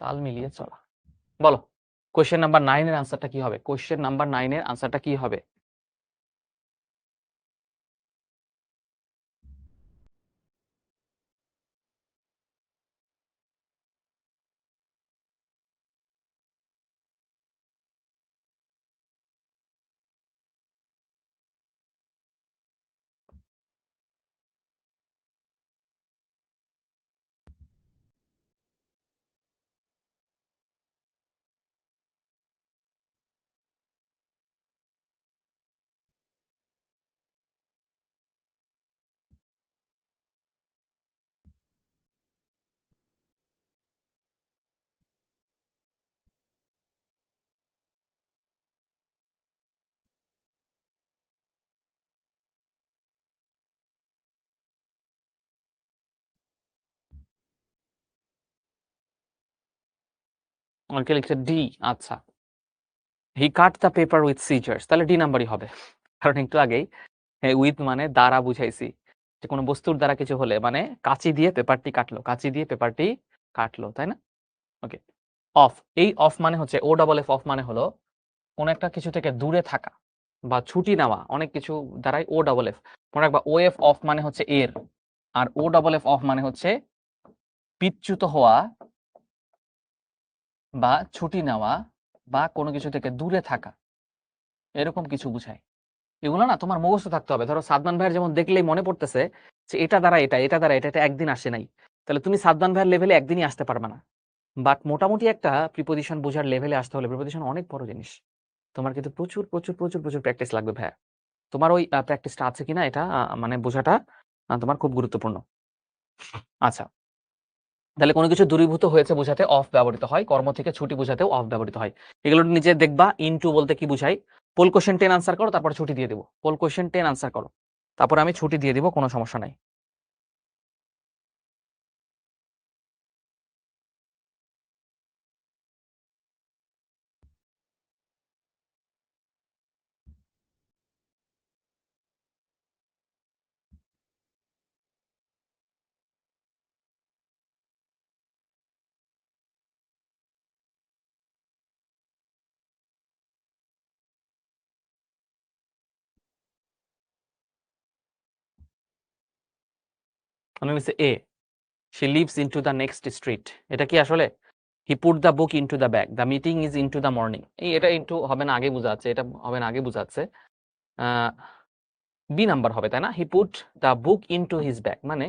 তাল মিলিয়ে চলা। বলো কোশ্চেন নাম্বার 9 এর আনসারটা কি হবে? কোশ্চেন নাম্বার 9 এর আনসারটা কি হবে? অনেকে লিখছে ডি। আচ্ছা, he cut the paper with scissors, তাহলে ডি নাম্বারই হবে। কারণ একটু আগেই উইথ মানে দ্বারা বুঝাইছি, যে কোনো বস্তুর দ্বারা কিছু হলে, মানে কাঁচি দিয়ে পেপারটি কাটলো, কাঁচি দিয়ে পেপারটি কাটলো, তাই না? ওকে, অফ, এই অফ মানে হচ্ছে ও ডাবল এফ, অফ মানে হলো কোন একটা কিছু থেকে দূরে থাকা বা ছুটি নেওয়া, অনেক কিছু দ্বারাই ও ডাবল এফ। মনে রাখবা ও এফ অফ মানে হচ্ছে এর, আর ও ডাবল এফ অফ মানে হচ্ছে বিচ্যুত হওয়া বা ছুটি নেওয়া বা কোনো কিছু থেকে দূরে থাকা, এরকম কিছু বুঝায়। এগুলো না তোমার মুখস্থ থাকতে হবে। ধরো সাদমান ভাইয়ের যেমন দেখলেই মনে পড়তেছে যে এটা দ্বারা এটা, এটা দ্বারা এটা, এটা একদিন আসে নাই, তাহলে তুমি সাদমান ভাইয়ের লেভেলে একদিনই আসতে পারবে না। বাট মোটামুটি একটা প্রিপোজিশন বোঝার লেভেলে আসতে হলে, প্রিপোজিশন অনেক বড় জিনিস, তোমার কিন্তু প্রচুর প্রচুর প্রচুর প্রচুর প্র্যাকটিস লাগবে ভাইয়া। তোমার ওই প্র্যাকটিসটা আছে কিনা এটা মানে বোঝাটা তোমার খুব গুরুত্বপূর্ণ। আচ্ছা, তাহলে কোনো কিছু দূরীভূত হয়েছে বোঝাতে অফ ব্যবহৃত হয়, কর্ম থেকে ছুটি বোঝাতেও অফ ব্যবহৃত হয়। এগুলো নিজে দেখবা ইনটু বলতে কি বুঝাই। পোল কোশ্চেন 10 আনসার করো, তারপর ছুটি দিয়ে দেবো। পোল কোশ্চেন 10 আনসার করো, তারপর আমি ছুটি দিয়ে দিব, কোনো সমস্যা নাই। আমি বলছি A, she lives into the next street, এটা কি আসলে? He put the book into the bag, the meeting is into the morning, এই এটা ইনটু হবে না, আগে বোঝাচ্ছে, এটা হবে না, আগে বোঝাচ্ছে। বি নাম্বার হবে, তাই না? হি put the book into his bag, মানে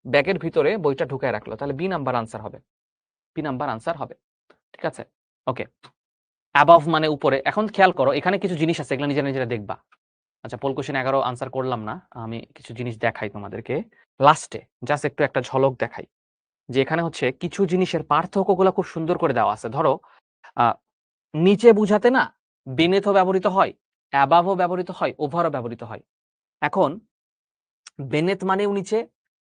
ব্যাগের ভিতরে বইটা ঢুকায় রাখলো, তাহলে বি নাম্বার আনসার হবে, বি নাম্বার আনসার হবে। ঠিক আছে, ওকে। অ্যাবভ মানে উপরে। এখন খেয়াল করো, এখানে কিছু জিনিস আছে, এগুলো নিজেরা নিজেরা দেখবা। আচ্ছা, পোল কোশ্চেন 11 আনসার করলাম না, আমি কিছু জিনিস দেখাই তোমাদেরকে লাস্টে, জাস্ট একটু একটা ঝলক দেখাই, যে এখানে হচ্ছে কিছু জিনিসের পার্থক্যগুলো খুব সুন্দর করে দেওয়া আছে। ধরো নিচে বুঝাতে না বেনেথও ব্যবহৃত হয়, অ্যাবাভও ব্যবহৃত হয়, ওভারও ব্যবহৃত হয়। এখন বেনেথ মানেও নিচে,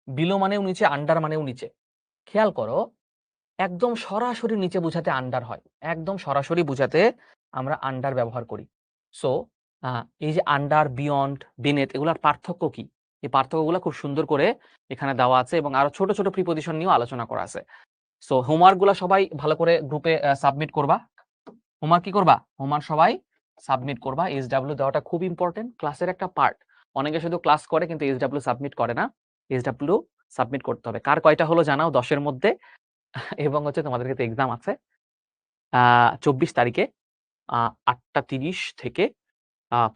বিলো মানেও নিচে, আন্ডার মানেও নিচে। খেয়াল করো, একদম সরাসরি নিচে বুঝাতে আন্ডার হয়, একদম সরাসরি বুঝাতে আমরা আন্ডার ব্যবহার করি। সো এই যে আন্ডার, বিয়ন্ড, বিনেথ, এগুলোর পার্থক্য কি, এই পার্থক্যগুলো খুব সুন্দর করে এখানে দেওয়া আছে, এবং আরো ছোট ছোট প্রিপোজিশন নিয়েও আলোচনা করা আছে। সো হোমওয়ার্ক গুলা সবাই ভালো করে গ্রুপে সাবমিট করবা। হোমওয়ার্ক কি করবা? হোমওয়ার্ক সবাই সাবমিট করবা। এসডব্লিউ দেওয়াটা খুব ইম্পর্টেন্ট, ক্লাসের একটা পার্ট। অনেকে শুধু ক্লাস করে কিন্তু এসডব্লিউ সাবমিট করে না, এসডব্লিউ সাবমিট করতে হবে। কার কয়টা হলো জানাও 10 এর মধ্যে। এবং হচ্ছে তোমাদেরকে তো এক্সাম আছে 24 তারিখে 8টা 30 থেকে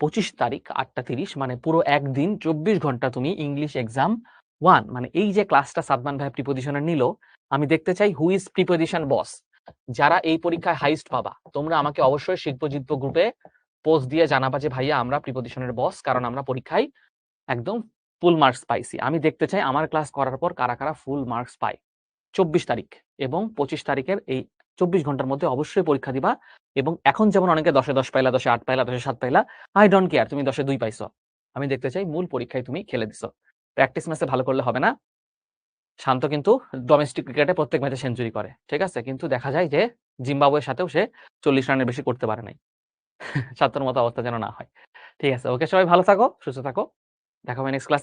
25 তারিখ 8টা 30, মানে পুরো একদিন 24 ঘন্টা তুমি ইংলিশ এক্সাম 1 মানে এই যে ক্লাসটা সাদমান ভাই প্রিপজিশনে নিল, আমি দেখতে চাই হু ইজ প্রিপজিশন বস। যারা এই পরীক্ষায় হাইয়েস্ট পাবা, তোমরা আমাকে অবশ্যই শিখবো জিতবো গ্রুপে পোস্ট দিয়ে জানাবা যে ভাইয়া আমরা প্রিপজিশনের বস, কারণ আমরা পরীক্ষায় একদম ফুল মার্কস পাইছি। আমি দেখতে চাই আমার ক্লাস করার পর কারা, কারা ফুল মার্কস পায়। 24 তারিখ এবং 25 তারিখের এই 24 ঘন্টার মধ্যে অবশ্যই পরীক্ষা দিবা। এবং এখন যেমন অনেকে 10 এ 10 পাইলা, 10 এ 8 পাইলা, 10 এ 7 পাইলা, আই ডোন্ট কেয়ার তুমি 10 এ 2 পাইছো। আমি দেখতে চাই মূল পরীক্ষায় তুমি খেলে দিছো। প্র্যাকটিস ম্যাচে ভালো করলে হবে না। শান্ত কিন্তু ডোমেস্টিক ক্রিকেটে প্রত্যেক ম্যাচে সেঞ্চুরি করে। ঠিক আছে? কিন্তু দেখা যায় যে জিম্বাবুয়ের সাথেও সে 40 রানের বেশি করতে পারে নাই। শান্তর মতো অবস্থা যেন না হয়। ঠিক আছে? ওকে, সবাই ভালো থাকো, সুস্থ থাকো। দেখা হবে নেক্সট ক্লাসে।